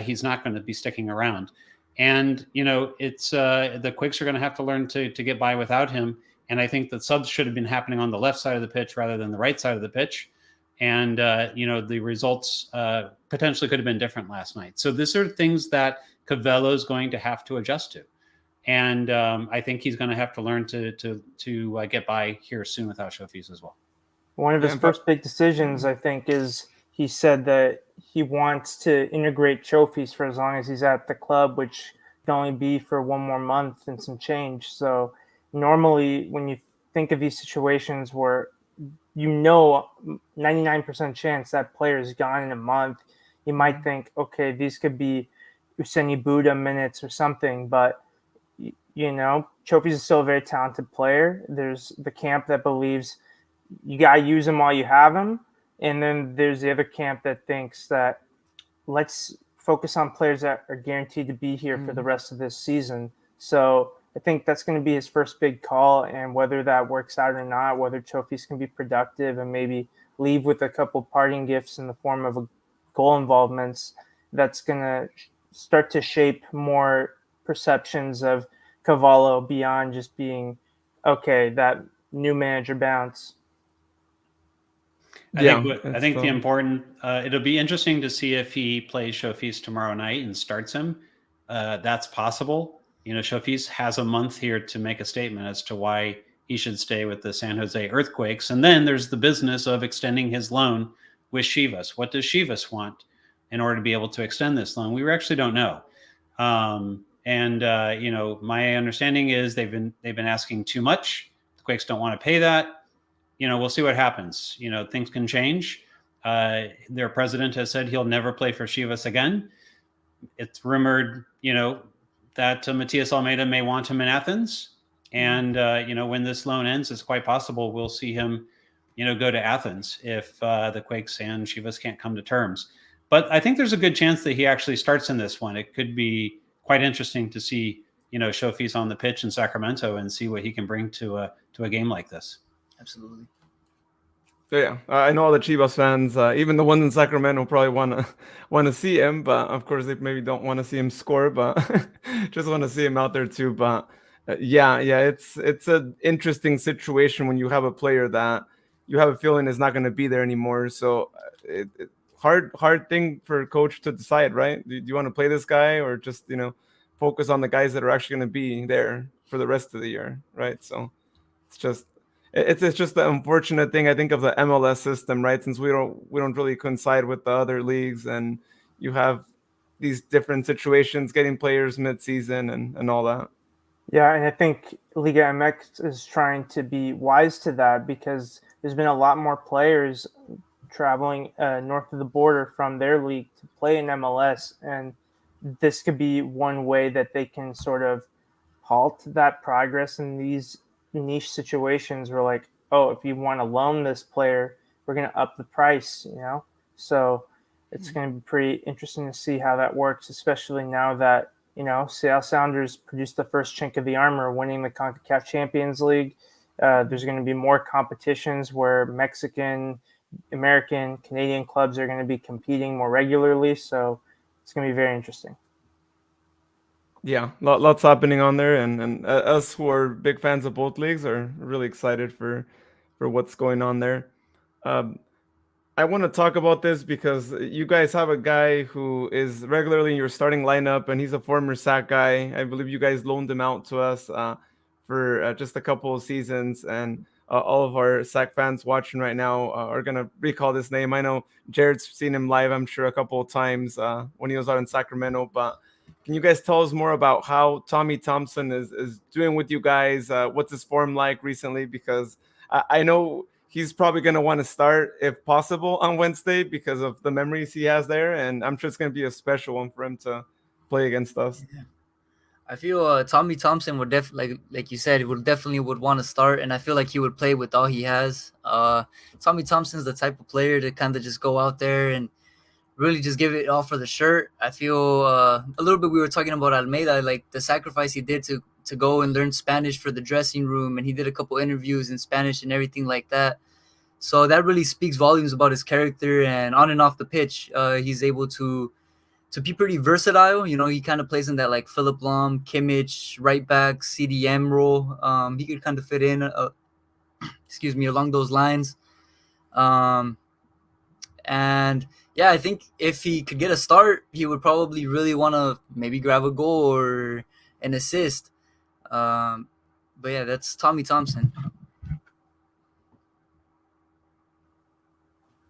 D: he's not going to be sticking around. And, it's the Quakes are going to have to learn to get by without him. And I think that subs should have been happening on the left side of the pitch rather than the right side of the pitch. And, the results potentially could have been different last night. So these are things that Cavello is going to have to adjust to. And I think he's going to have to learn to get by here soon without Showfees as well.
C: One of his first big decisions, I think, is he said that he wants to integrate trophies for as long as he's at the club, which can only be for one more month and some change. So normally when you think of these situations where 99% chance that player is gone in a month, you might think, okay, these could be Useni Buddha minutes or something, but Trophies is still a very talented player. There's the camp that believes you got to use him while you have him. And then there's the other camp that thinks that let's focus on players that are guaranteed to be here for the rest of this season. So I think that's going to be his first big call, and whether that works out or not, whether Trophies can be productive and maybe leave with a couple parting gifts in the form of a goal involvements, that's going to start to shape more perceptions of Cavallo beyond just being, okay, that new manager bounce.
D: I think the important, it'll be interesting to see if he plays Showfees tomorrow night and starts him. That's possible. Showfees has a month here to make a statement as to why he should stay with the San Jose Earthquakes. And then there's the business of extending his loan with Chivas. What does Chivas want in order to be able to extend this loan? We actually don't know. My understanding is they've been asking too much. The Quakes don't want to pay that. We'll see what happens. Things can change. Their president has said he'll never play for Chivas again. It's rumored, that Matias Almeida may want him in Athens. And, when this loan ends, it's quite possible we'll see him, go to Athens if the Quakes and Chivas can't come to terms. But I think there's a good chance that he actually starts in this one. It could be quite interesting to see, Showfees on the pitch in Sacramento and see what he can bring to a game like this.
B: Absolutely.
A: Yeah, I know all the Chivas fans, even the ones in Sacramento, probably want to see him, but of course they maybe don't want to see him score, but just want to see him out there too. But it's an interesting situation when you have a player that you have a feeling is not going to be there anymore. So hard thing for a coach to decide, right? Do you want to play this guy or just focus on the guys that are actually going to be there for the rest of the year, right? So it's just the unfortunate thing, I think, of the MLS system, right? Since we don't really coincide with the other leagues, and you have these different situations getting players mid-season and all that.
C: Yeah, and I think Liga MX is trying to be wise to that, because there's been a lot more players traveling north of the border from their league to play in MLS, and this could be one way that they can sort of halt that progress in these niche situations where, like, oh, if you want to loan this player, we're going to up the price, so it's going to be pretty interesting to see how that works, especially now that Seattle Sounders produced the first chink of the armor, winning the CONCACAF Champions League. There's going to be more competitions where Mexican, American, Canadian clubs are going to be competing more regularly, so it's going to be very interesting.
A: Yeah, lots happening on there, and us who are big fans of both leagues are really excited for what's going on there. I want to talk about this because you guys have a guy who is regularly in your starting lineup, and he's a former SAC guy. I believe you guys loaned him out to us for just a couple of seasons, and all of our SAC fans watching right now are going to recall this name. I know Jared's seen him live, I'm sure, a couple of times when he was out in Sacramento, but can you guys tell us more about how Tommy Thompson is doing with you guys? What's his form like recently? Because I know he's probably going to want to start, if possible, on Wednesday because of the memories he has there. And I'm sure it's going to be a special one for him to play against us.
B: Yeah. I feel Tommy Thompson would like you said, definitely would want to start. And I feel like he would play with all he has. Tommy Thompson's the type of player to kind of just go out there and really just give it all for the shirt. I feel a little bit, we were talking about Almeida, like the sacrifice he did to go and learn Spanish for the dressing room, and he did a couple interviews in Spanish and everything like that. So that really speaks volumes about his character, and on and off the pitch, he's able to be pretty versatile. He kind of plays in that like Philip Lahm, Kimmich, right back, CDM role. He could kind of fit in, along those lines. And yeah, I think if he could get a start, he would probably really want to maybe grab a goal or an assist. But yeah, that's Tommy Thompson.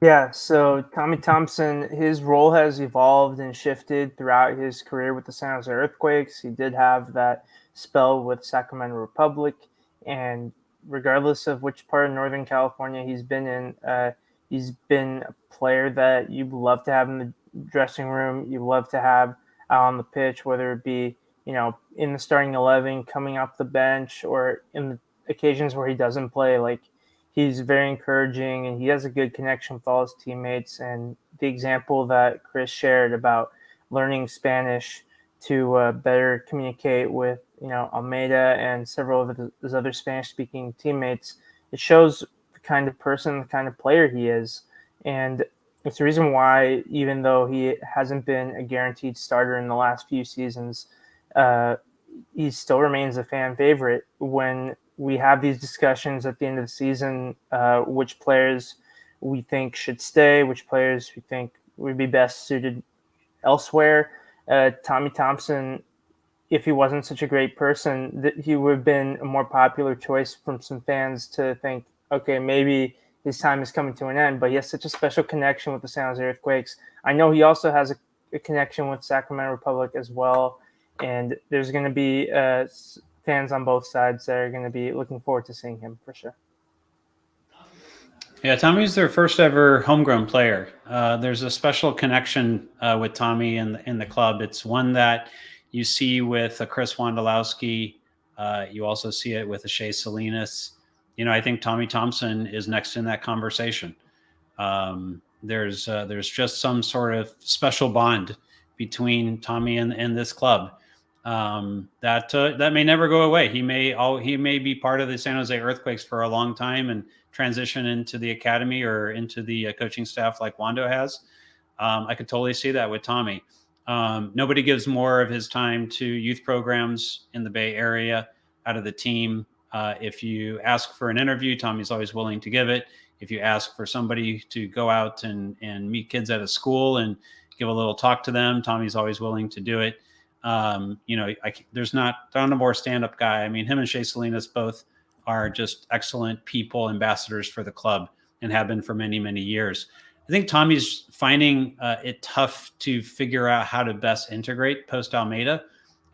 C: Yeah, so Tommy Thompson, his role has evolved and shifted throughout his career with the San Jose Earthquakes. He did have that spell with Sacramento Republic, and regardless of which part of Northern California he's been in, he's been a player that you love to have in the dressing room. You love to have out on the pitch, whether it be in the starting 11, coming off the bench, or in the occasions where he doesn't play. Like, he's very encouraging, and he has a good connection with all his teammates. And the example that Chris shared about learning Spanish to better communicate with Almeida and several of his other Spanish-speaking teammates, it shows the kind of person, the kind of player he is. And it's the reason why, even though he hasn't been a guaranteed starter in the last few seasons, he still remains a fan favorite. When we have these discussions at the end of the season, which players we think should stay, which players we think would be best suited elsewhere, Tommy Thompson, if he wasn't such a great person, he would have been a more popular choice from some fans to think, okay, maybe his time is coming to an end. But he has such a special connection with the San Jose Earthquakes. I know he also has a connection with Sacramento Republic as well. And there's going to be fans on both sides that are going to be looking forward to seeing him for sure.
D: Yeah, Tommy's their first ever homegrown player. There's a special connection with Tommy in the club. It's one that you see with a Chris Wondolowski. You also see it with a Shea Salinas. I think Tommy Thompson is next in that conversation. There's just some sort of special bond between Tommy and this club. That may never go away. He may be part of the San Jose Earthquakes for a long time and transition into the academy or into the coaching staff like Wando has. I could totally see that with Tommy. Nobody gives more of his time to youth programs in the Bay Area out of the team. If you ask for an interview, Tommy's always willing to give it. If you ask for somebody to go out and meet kids at a school and give a little talk to them, Tommy's always willing to do it. There's not a more stand-up guy. I mean, him and Shea Salinas both are just excellent people, ambassadors for the club, and have been for many, many years. I think Tommy's finding it tough to figure out how to best integrate post Almeida.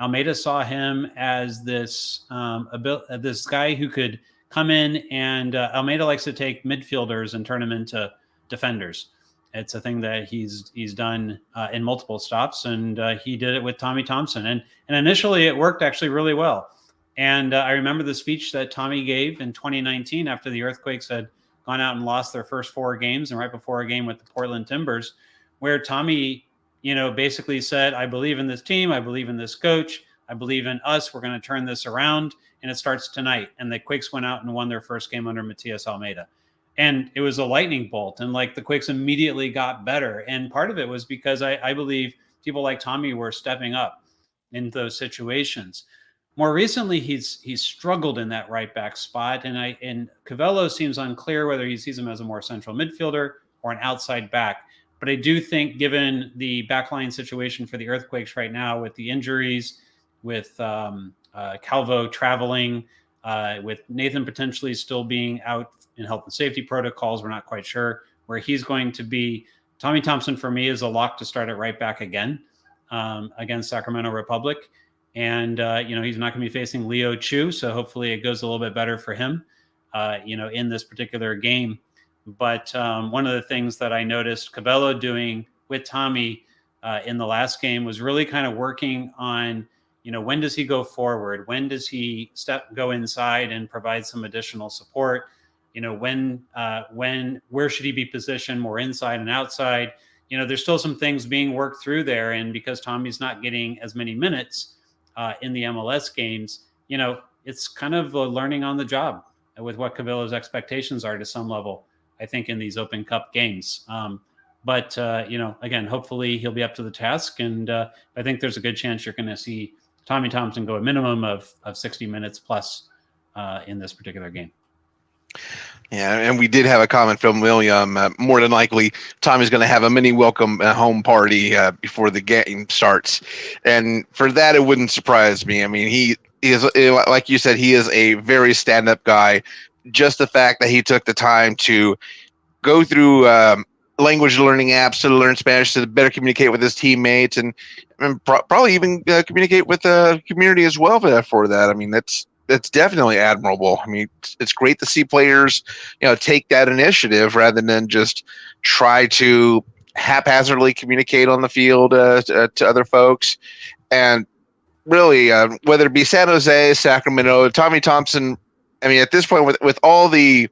D: Almeida saw him as this guy who could come in, and Almeida likes to take midfielders and turn them into defenders. It's a thing that he's done in multiple stops, and he did it with Tommy Thompson. And initially, it worked actually really well. And I remember the speech that Tommy gave in 2019 after the Earthquakes had gone out and lost their first 4 games, and right before a game with the Portland Timbers, where Tommy, basically said, "I believe in this team. I believe in this coach. I believe in us. We're going to turn this around, and it starts tonight." And the Quakes went out and won their first game under Matias Almeida. And it was a lightning bolt, and the Quakes immediately got better. And part of it was because I believe people like Tommy were stepping up in those situations. More recently, he's struggled in that right back spot, and Cavello seems unclear whether he sees him as a more central midfielder or an outside back. But I do think, given the backline situation for the Earthquakes right now, with the injuries, with Calvo traveling, with Nathan potentially still being out in health and safety protocols, we're not quite sure where he's going to be. Tommy Thompson, for me, is a lock to start at right back again against Sacramento Republic. And, he's not going to be facing Leo Chu, so hopefully it goes a little bit better for him, in this particular game. But one of the things that I noticed Cabello doing with Tommy in the last game was really kind of working on, when does he go forward? When does he go inside and provide some additional support? Where should he be positioned, more inside and outside? There's still some things being worked through there. And because Tommy's not getting as many minutes in the MLS games, it's kind of learning on the job with what Cavillo's expectations are to some level, I think, in these Open Cup games. But again, hopefully he'll be up to the task. And I think there's a good chance you're going to see Tommy Thompson go a minimum of 60 minutes plus in this particular game.
E: Yeah, and we did have a comment from William. More than likely, Tommy's going to have a mini welcome home party before the game starts. And for that, it wouldn't surprise me. I mean, like you said, he is a very stand-up guy. Just the fact that he took the time to go through language learning apps to learn Spanish to better communicate with his teammates and probably even communicate with the community as well for that. I mean, that's definitely admirable. I mean, it's great to see players, take that initiative rather than just try to haphazardly communicate on the field to other folks. And really, whether it be San Jose, Sacramento, Tommy Thompson, I mean, at this point, with all the,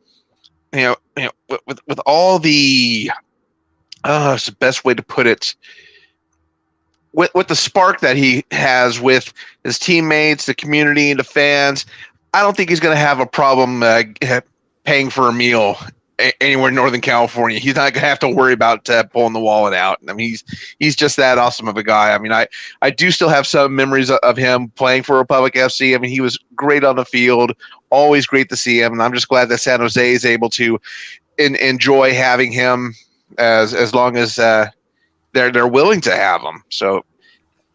E: with all the, it's the best way to put it. With the spark that he has with his teammates, the community, and the fans, I don't think he's going to have a problem paying for a meal anywhere in Northern California. He's not going to have to worry about pulling the wallet out. I mean, he's just that awesome of a guy. I mean, I do still have some memories of him playing for Republic FC. I mean, he was great on the field, always great to see him, and I'm just glad that San Jose is able to enjoy having him as long as they're willing to have him. So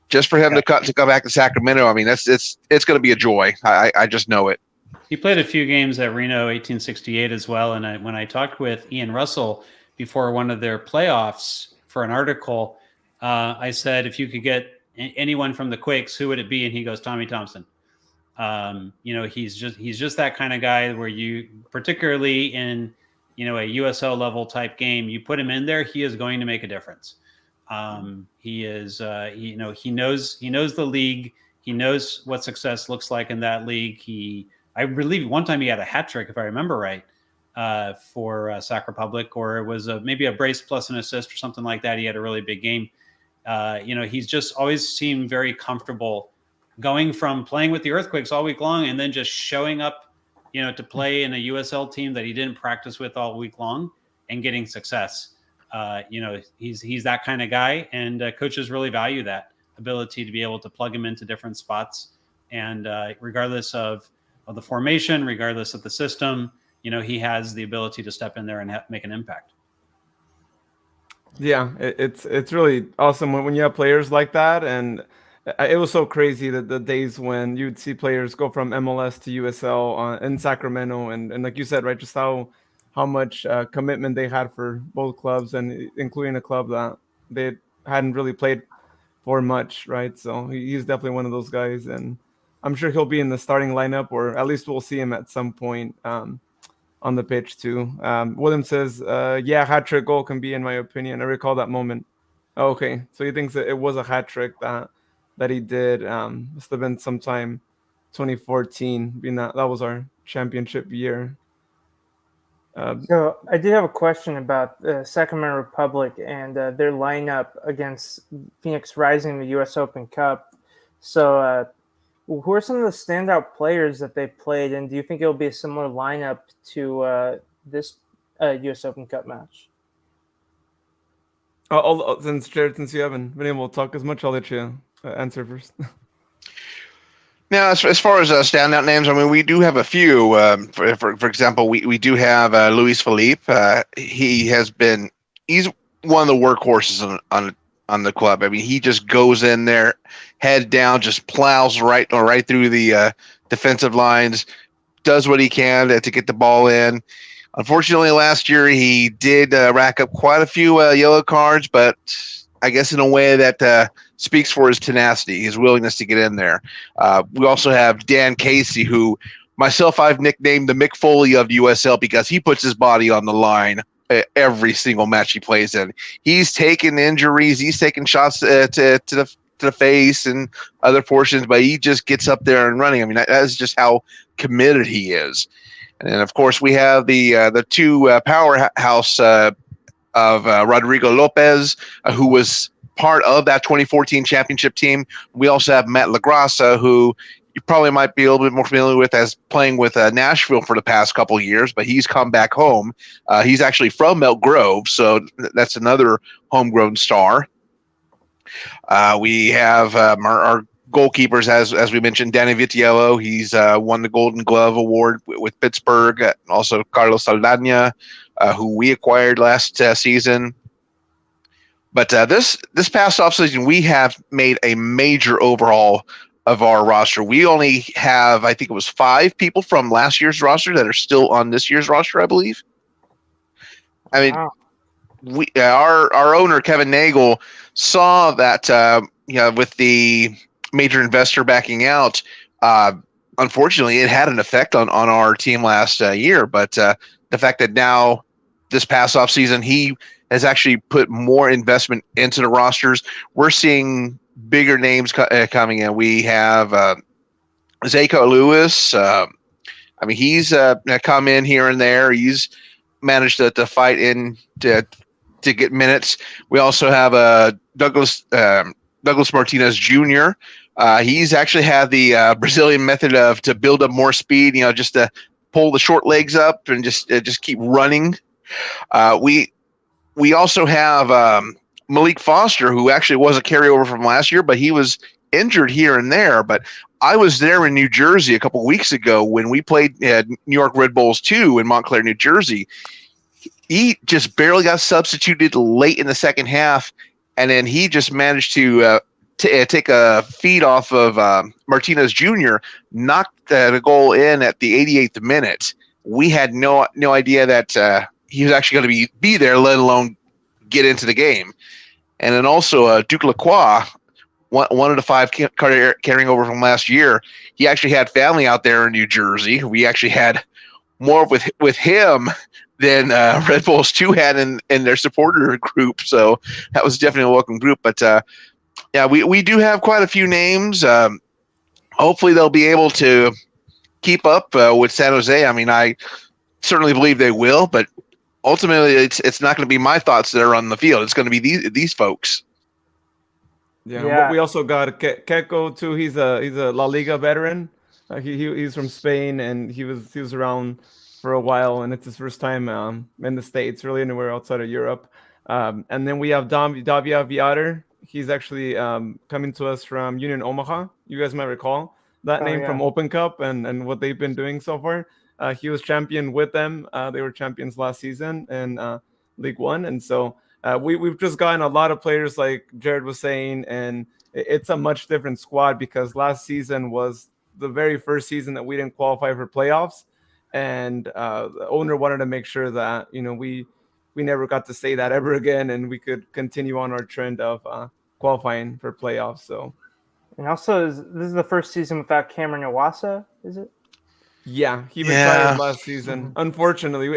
E: just for him to come back to Sacramento, I mean, it's going to be a joy. I just know it.
D: He played a few games at Reno 1868 as well. And when I talked with Ian Russell before one of their playoffs for an article, I said, if you could get anyone from the Quakes, who would it be? And he goes, Tommy Thompson. He's just that kind of guy where you, particularly in, a USL level type game, you put him in there, he is going to make a difference. He is, he knows the league. He knows what success looks like in that league. I believe one time he had a hat trick, if I remember right, for Sac Republic, or it was maybe a brace plus an assist or something like that. He had a really big game. He's just always seemed very comfortable going from playing with the Earthquakes all week long and then just showing up, to play in a USL team that he didn't practice with all week long and getting success. He's that kind of guy, and coaches really value that ability to be able to plug him into different spots. And regardless of the formation, regardless of the system, he has the ability to step in there and make an impact.
A: Yeah, it's really awesome when you have players like that. And it was so crazy that the days when you'd see players go from MLS to USL in Sacramento, and like you said, right, just how much commitment they had for both clubs, and including a club that they hadn't really played for much, right? So he's definitely one of those guys, and I'm sure he'll be in the starting lineup, or at least we'll see him at some point on the pitch too. William says, hat trick goal can be, in my opinion. I recall that moment. Oh, okay, so he thinks that it was a hat trick that he did. Must have been sometime 2014, being that was our championship year.
C: So I did have a question about Sacramento Republic and their lineup against Phoenix Rising in the U.S. Open Cup. So who are some of the standout players that they played, and do you think it'll be a similar lineup to this U.S. Open Cup match?
A: Since you haven't been able to talk as much, I'll let you answer first.
E: Now, as far as standout names, I mean, we do have a few. For example, we do have Luis Felipe. He's one of the workhorses on the club. I mean, he just goes in there, head down, just plows right through the defensive lines, does what he can to get the ball in. Unfortunately, last year he did rack up quite a few yellow cards, but I guess in a way that speaks for his tenacity, his willingness to get in there. We also have Dan Casey, who I've nicknamed the Mick Foley of USL because he puts his body on the line every single match he plays in. He's taken injuries, he's taken shots to the face and other portions, but he just gets up there and running. I mean, that's just how committed he is. And then, of course, we have the two powerhouse of Rodrigo Lopez, who was part of that 2014 championship team. We also have Matt LaGrassa, who you probably might be a little bit more familiar with as playing with Nashville for the past couple of years, but he's come back home. He's actually from Elk Grove, so that's another homegrown star. We have our goalkeepers, as we mentioned, Danny Vitiello. He's won the Golden Glove Award with Pittsburgh. Also Carlos Saldana, who we acquired last season. But this past offseason, we have made a major overhaul of our roster. We only have, I think it was 5 people from last year's roster that are still on this year's roster, I believe. I mean,
C: Wow.
E: our owner Kevin Nagel saw that with the major investor backing out. Unfortunately, it had an effect on our team last year. But the fact that now this past offseason he has actually put more investment into the rosters, we're seeing bigger names coming in. We have Zako Lewis. I mean, he's come in here and there. He's managed to fight in to get minutes. We also have Douglas Martinez Jr. He's actually had the Brazilian method of to build up more speed, just to pull the short legs up and just keep running. We also have Malik Foster, who actually was a carryover from last year, but he was injured here and there. But I was there in New Jersey a couple of weeks ago when we played New York Red Bulls 2 in Montclair, New Jersey. He just barely got substituted late in the second half, and then he just managed to take a feed off of Martinez Jr., knocked the goal in at the 88th minute. We had no idea that he was actually going to be there, let alone get into the game. And then also Duke Lacroix, one of the 5 carrying over from last year, he actually had family out there in New Jersey. We actually had more with him than Red Bulls 2 had in their supporter group. So that was definitely a welcome group. But yeah, we do have quite a few names. Hopefully they'll be able to keep up with San Jose. I mean, I certainly believe they will, but ultimately it's not going to be my thoughts that are on the field. It's going to be these folks.
A: Yeah. We also got Keko too. He's a La Liga veteran. He's from Spain, and he was around for a while, and it's his first time in the States, really anywhere outside of Europe. And then we have Davia Viader. He's actually coming to us from Union Omaha. You guys might recall that name from Open Cup and what they've been doing so far. He was champion with them. They were champions last season in League One. And so we've just gotten a lot of players, like Jared was saying, and it's a much different squad because last season was the very first season that we didn't qualify for playoffs. And the owner wanted to make sure that, we never got to say that ever again, and we could continue on our trend of qualifying for playoffs. So,
C: and also, this is the first season without Cameron Iwasa, is it?
A: Yeah, he retired last season. Unfortunately,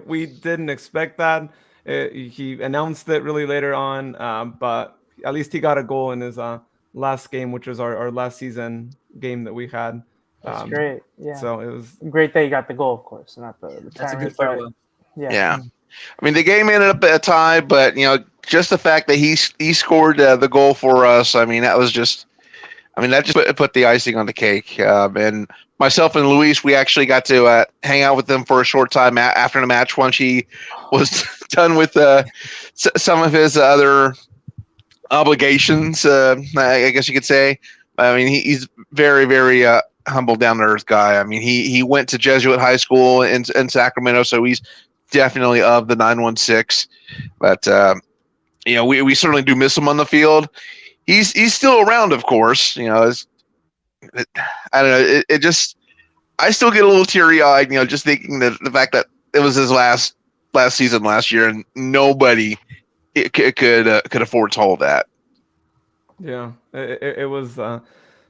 A: we didn't expect that. He announced it really later on, but at least he got a goal in his last game, which was our last season game that we had.
C: That's great. Yeah.
A: So it was
C: great that he got the goal, of course, not the
B: That's a good farewell.
E: Yeah. I mean, the game ended up a tie, but just the fact that he scored the goal for us, I mean, that just put the icing on the cake. And myself and Luis, we actually got to hang out with them for a short time after the match once he was done with some of his other obligations, I guess you could say. I mean, he's very, very humble, down to earth guy. I mean, he went to Jesuit high school in Sacramento, so he's definitely of the 916. But we certainly do miss him on the field. He's still around, of course. I don't know. It just, I still get a little teary eyed. Just thinking that the fact that it was his last season last year, and nobody could afford to hold that.
A: Yeah, it was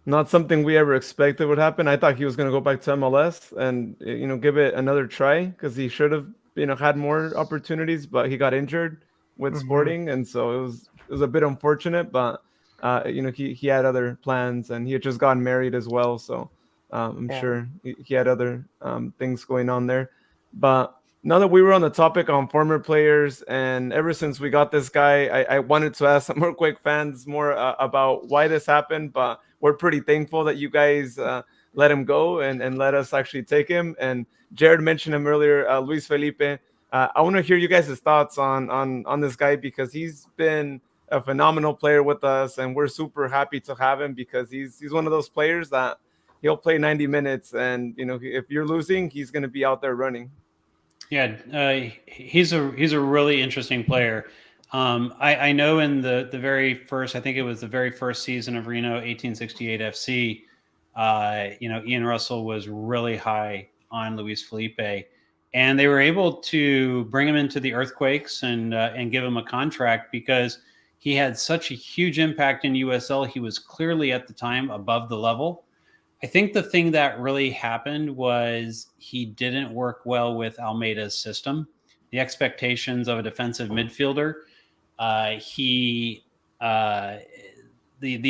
A: not something we ever expected would happen. I thought he was going to go back to MLS and give it another try, because he should have had more opportunities, but he got injured with Sporting, and so it was a bit unfortunate. But he had other plans, and he had just gotten married as well, so I'm sure he had other things going on there. But now that we were on the topic on former players, and ever since we got this guy, I wanted to ask some more Quake fans more about why this happened. But we're pretty thankful that you guys let him go and let us actually take him. And Jared mentioned him earlier, Luis Felipe. I want to hear you guys' thoughts on this guy, because he's been a phenomenal player with us, and we're super happy to have him, because he's one of those players that he'll play 90 minutes, and if you're losing, he's going to be out there running.
D: Yeah, he's a really interesting player. I know in the very first, I think it was the very first season of Reno 1868 FC, Ian Russell was really high on Luis Felipe, and they were able to bring him into the Earthquakes and give him a contract because he had such a huge impact in USL. He was clearly at the time above the level. I think the thing that really happened was he didn't work well with Almeida's system. The expectations of a defensive midfielder. The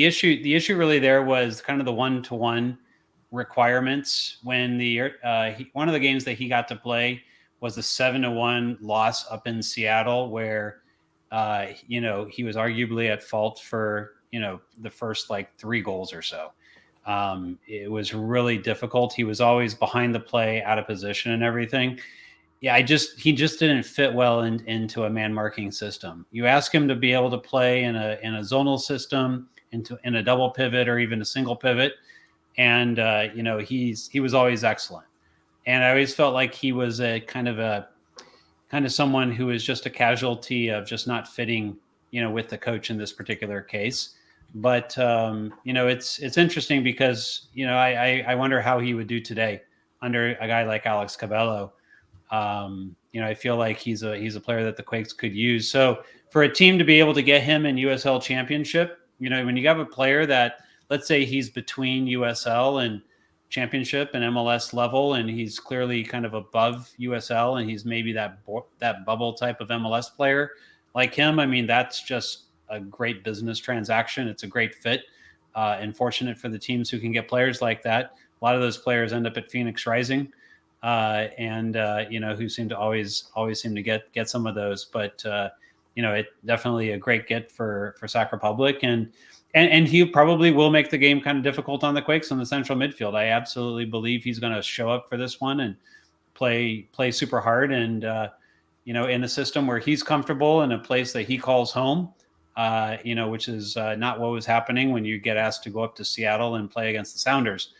D: issue really there was kind of the 1-to-1 requirements. When one of the games that he got to play was the 7-1 loss up in Seattle, where he was arguably at fault for the first like 3 goals or so. It was really difficult. He was always behind the play, out of position, and everything. Yeah, he just didn't fit well into a man marking system. You ask him to be able to play in a zonal system, in a double pivot or even a single pivot, and he was always excellent. And I always felt like he was a kind of someone who was just a casualty of just not fitting, with the coach in this particular case. But it's interesting because I wonder how he would do today under a guy like Alex Cabello. I feel like he's a player that the Quakes could use. So for a team to be able to get him in USL Championship, when you have a player that, let's say he's between USL and Championship and MLS level, and he's clearly kind of above USL, and he's maybe that bubble type of MLS player like him. I mean, that's just a great business transaction. It's a great fit, and fortunate for the teams who can get players like that. A lot of those players end up at Phoenix Rising. Who seem to always seem to get some of those, but it definitely a great get for Sac Republic, and he probably will make the game kind of difficult on the Quakes in the central midfield. I absolutely believe he's going to show up for this one and play super hard, and in a system where he's comfortable, in a place that he calls home, which is not what was happening when you get asked to go up to Seattle and play against the Sounders.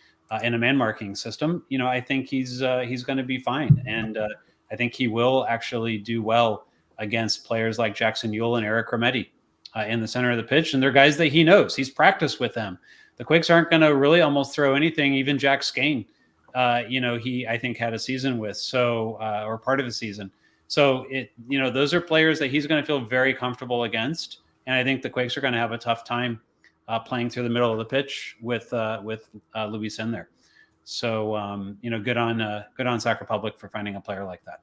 D: In a man marking system, I think he's going to be fine, and I think he will actually do well against players like Jackson Yule and Eric Rometti in the center of the pitch, and they're guys that he knows. He's practiced with them. The Quakes aren't going to really almost throw anything. Even Jack Skane, he I think had a season with, or part of a season. So those are players that he's going to feel very comfortable against, and I think the Quakes are going to have a tough time playing through the middle of the pitch with Luis in there. So good on Sac Republic for finding a player like that.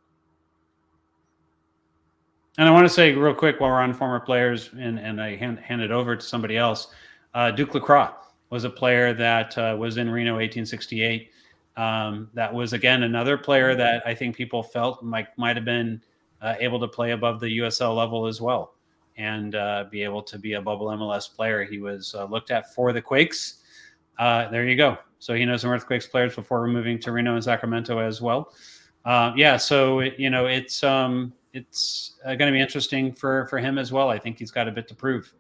D: And I want to say real quick while we're on former players, and I hand it over to somebody else. Duke Lacroix was a player that was in Reno 1868. That was again another player that I think people felt might have been able to play above the USL level as well, and be able to be a bubble MLS player. He was looked at for the Quakes. There you go. So he knows some Earthquakes players before we're moving to Reno and Sacramento as well. So it's going to be interesting for him as well. I think he's got a bit to prove,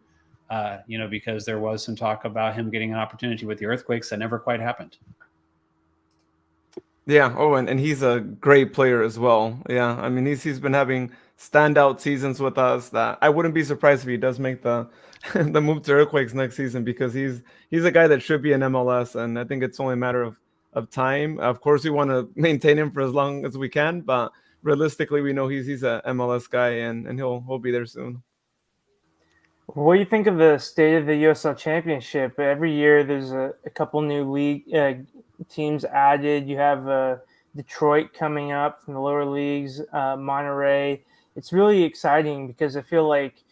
D: because there was some talk about him getting an opportunity with the Earthquakes that never quite happened.
A: Yeah. Oh, and he's a great player as well. Yeah. I mean, he's been having standout seasons with us that I wouldn't be surprised if he does make the the move to Earthquakes next season, because he's a guy that should be in MLS, and I think it's only a matter of time. Of course, we want to maintain him for as long as we can, but realistically, we know he's a MLS guy, and he'll be there soon.
C: What do you think of the state of the USL Championship? Every year, there's a couple new league teams added. You have Detroit coming up from the lower leagues, Monterey. It's really exciting because I feel like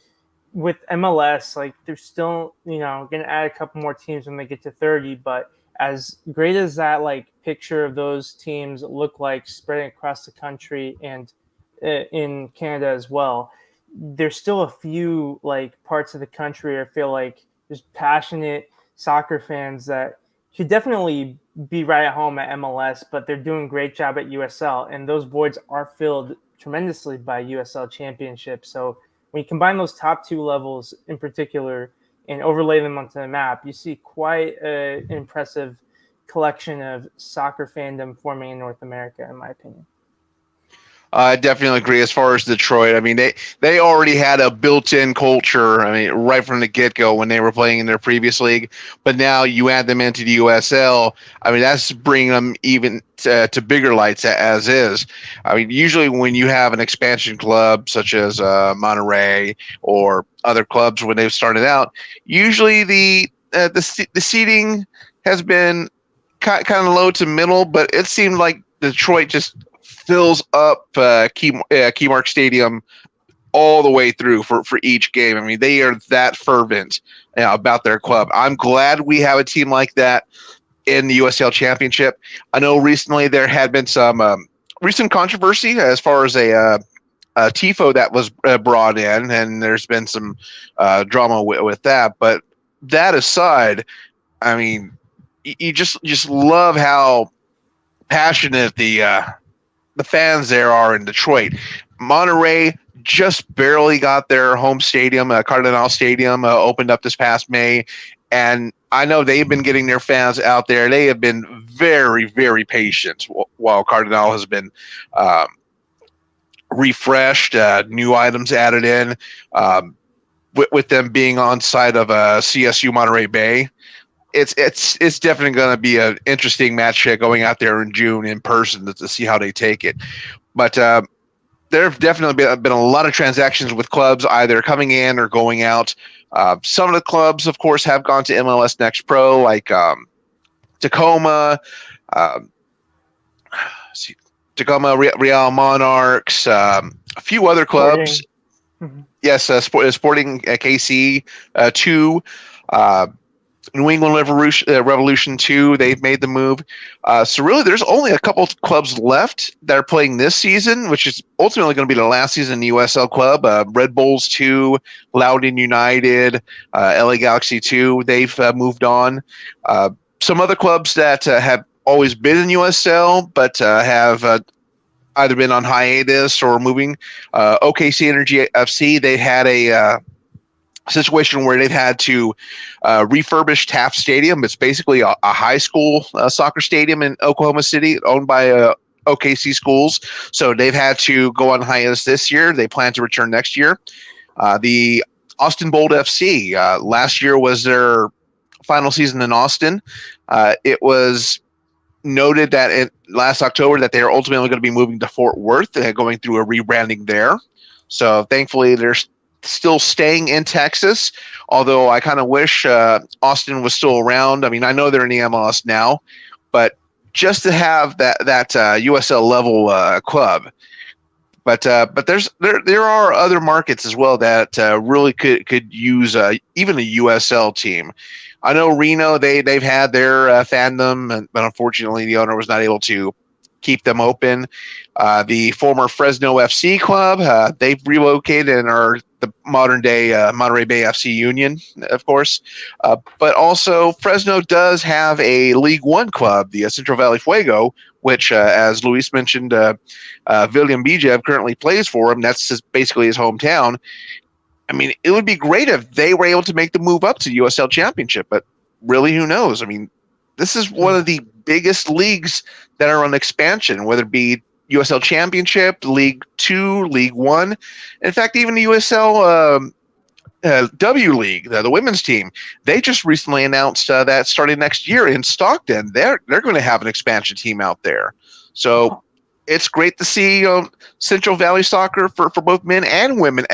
C: with MLS, like they're still, going to add a couple more teams when they get to 30. But as great as that picture of those teams look like spreading across the country and in Canada as well, there's still a few parts of the country I feel like there's passionate soccer fans that could definitely be right at home at MLS, but they're doing a great job at USL, and those voids are filled tremendously by USL Championship. So when you combine those top 2 levels in particular and overlay them onto the map, you see quite an impressive collection of soccer fandom forming in North America, in my opinion.
E: I definitely agree. As far as Detroit, I mean, they already had a built-in culture. I mean, right from the get-go when they were playing in their previous league. But now you add them into the USL. I mean, that's bringing them even to bigger lights as is. I mean, usually when you have an expansion club such as Monterey or other clubs when they've started out, usually the seating has been kind of low to middle, but it seemed like Detroit just fills up Keymark Stadium all the way through for each game. I mean, they are that fervent about their club. I'm glad we have a team like that in the USL Championship. I know recently there had been some recent controversy as far as a TIFO that was brought in, and there's been some drama with that. But that aside, I mean, you just love how passionate the fans there are in Detroit. Monterey just barely got their home stadium, Cardinal Stadium, opened up this past May, and I know they've been getting their fans out there. They have been very, very patient while Cardinal has been refreshed, new items added in, with them being on site of CSU Monterey Bay. It's definitely going to be an interesting match going out there in June in person to see how they take it. But there have definitely been a lot of transactions with clubs either coming in or going out. Some of the clubs, of course, have gone to MLS Next Pro, like Tacoma, Tacoma Real Monarchs, a few other clubs.
C: Mm-hmm.
E: Yes, Sporting KC 2. New England Revolution 2, they've made the move. So really, there's only a couple of clubs left that are playing this season, which is ultimately going to be the last season in the USL club. Red Bulls 2, Loudoun United, LA Galaxy 2, they've moved on. Some other clubs that have always been in USL but have either been on hiatus or moving. OKC Energy FC, they had a situation where they've had to refurbish Taft Stadium. It's basically a high school soccer stadium in Oklahoma City owned by OKC schools. So they've had to go on hiatus this year. They plan to return next year. The Austin Bold FC, last year was their final season in Austin. It was noted that last October that they are ultimately going to be moving to Fort Worth, going through a rebranding there. So thankfully they're still staying in Texas, although I kind of wish Austin was still around. I mean, I know they're in the MLS now, but just to have that USL level club. But there are other markets as well that really could use even a USL team. I know Reno, they've had their fandom, but unfortunately the owner was not able to keep them open. The former Fresno FC club, they've relocated and are the modern day Monterey Bay FC Union, of course. But also Fresno does have a League One club, the Central Valley Fuego, which, as Luis mentioned, William Bijev currently plays for him. That's basically his hometown. I mean, it would be great if they were able to make the move up to the USL Championship, but really, who knows? I mean, this is one of the biggest leagues that are on expansion, whether it be USL Championship, League 2, League 1. In fact, even the USL W League, the women's team, they just recently announced that starting next year in Stockton, they're going to have an expansion team out there. So it's great to see Central Valley soccer for both men and women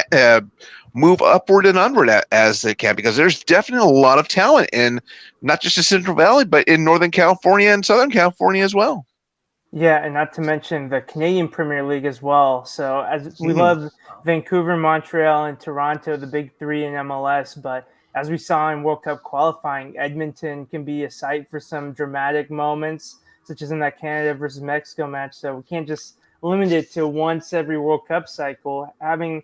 E: move upward and onward as they can, because there's definitely a lot of talent in not just the Central Valley, but in Northern California and Southern California as well.
C: Yeah, and not to mention the Canadian Premier League as well. So as we love Vancouver, Montreal, and Toronto, the big three in MLS, but as we saw in World Cup qualifying, Edmonton can be a site for some dramatic moments, such as in that Canada versus Mexico match. So we can't just limit it to once every World Cup cycle. Having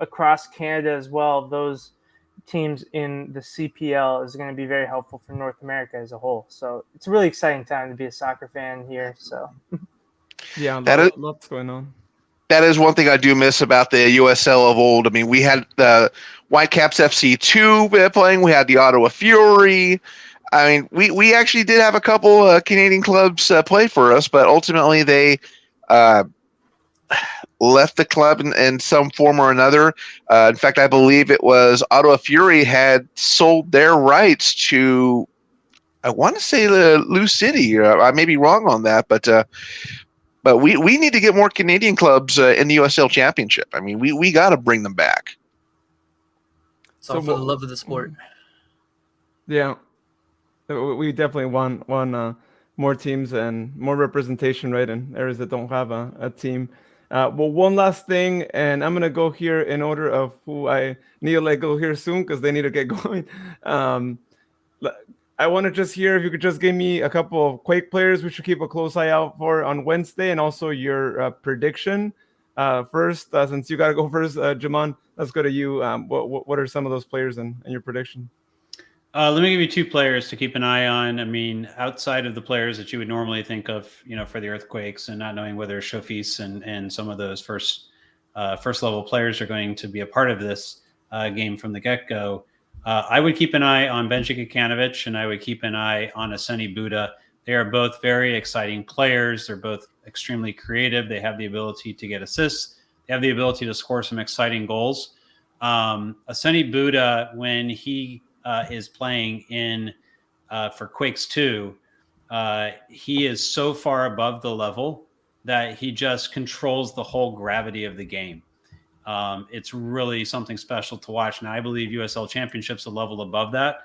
C: across Canada as well, those teams in the CPL is going to be very helpful for North America as a whole. So it's a really exciting time to be a soccer fan here. So
A: yeah, lots going on.
E: That is one thing I do miss about the USL of old. I mean, we had the Whitecaps FC 2 playing. We had the Ottawa Fury. I mean, we actually did have a couple Canadian clubs play for us, but ultimately they left the club in some form or another. In fact, I believe it was Ottawa Fury had sold their rights to, I want to say, the Lou City. I may be wrong on that, but we need to get more Canadian clubs in the USL Championship. I mean, we got to bring them back.
B: It's all for the love of the sport.
A: Yeah, we definitely want more teams and more representation, right, in areas that don't have a team. Well, one last thing, and I'm gonna go here in order of who I need to let go here soon because they need to get going. I want to just hear if you could just give me a couple of Quake players we should keep a close eye out for on Wednesday, and also your prediction. First, since you got to go first, Jamon, let's go to you. What are some of those players and your prediction?
D: Let me give you two players to keep an eye on. I mean, outside of the players that you would normally think of, for the Earthquakes, and not knowing whether Shofis and some of those first level players are going to be a part of this game from the get-go. I would keep an eye on Benji Kikanovic, and I would keep an eye on Aseni Buddha. They are both very exciting players. They're both extremely creative. They have the ability to get assists. They have the ability to score some exciting goals. Aseni Buddha, when he is playing in for Quakes 2, he is so far above the level that he just controls the whole gravity of the game. It's really something special to watch. Now, I believe USL Championship's a level above that.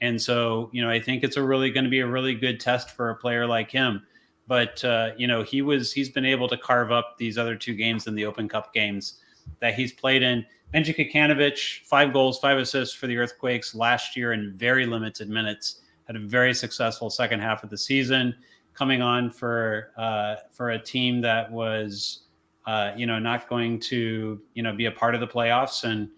D: And so, I think it's going to be a really good test for a player like him. But, he's been able to carve up these other two games in the Open Cup games that he's played in. Benji Kikanovic, 5 goals, 5 assists for the Earthquakes last year in very limited minutes. Had a very successful second half of the season, coming on for a team that was, not going to, be a part of the playoffs, and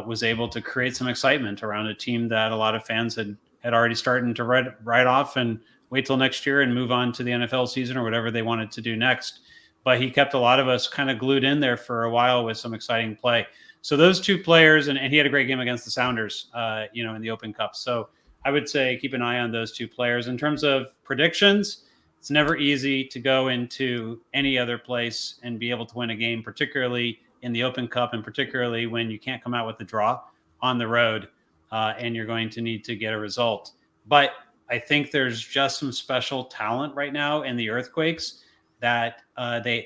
D: was able to create some excitement around a team that a lot of fans had already started to write off and wait till next year and move on to the NFL season or whatever they wanted to do next. But he kept a lot of us kind of glued in there for a while with some exciting play. So those two players, and he had a great game against the Sounders, in the Open Cup. So I would say keep an eye on those two players. In terms of predictions, it's never easy to go into any other place and be able to win a game, particularly in the Open Cup, and particularly when you can't come out with a draw on the road, and you're going to need to get a result. But I think there's just some special talent right now in the Earthquakes that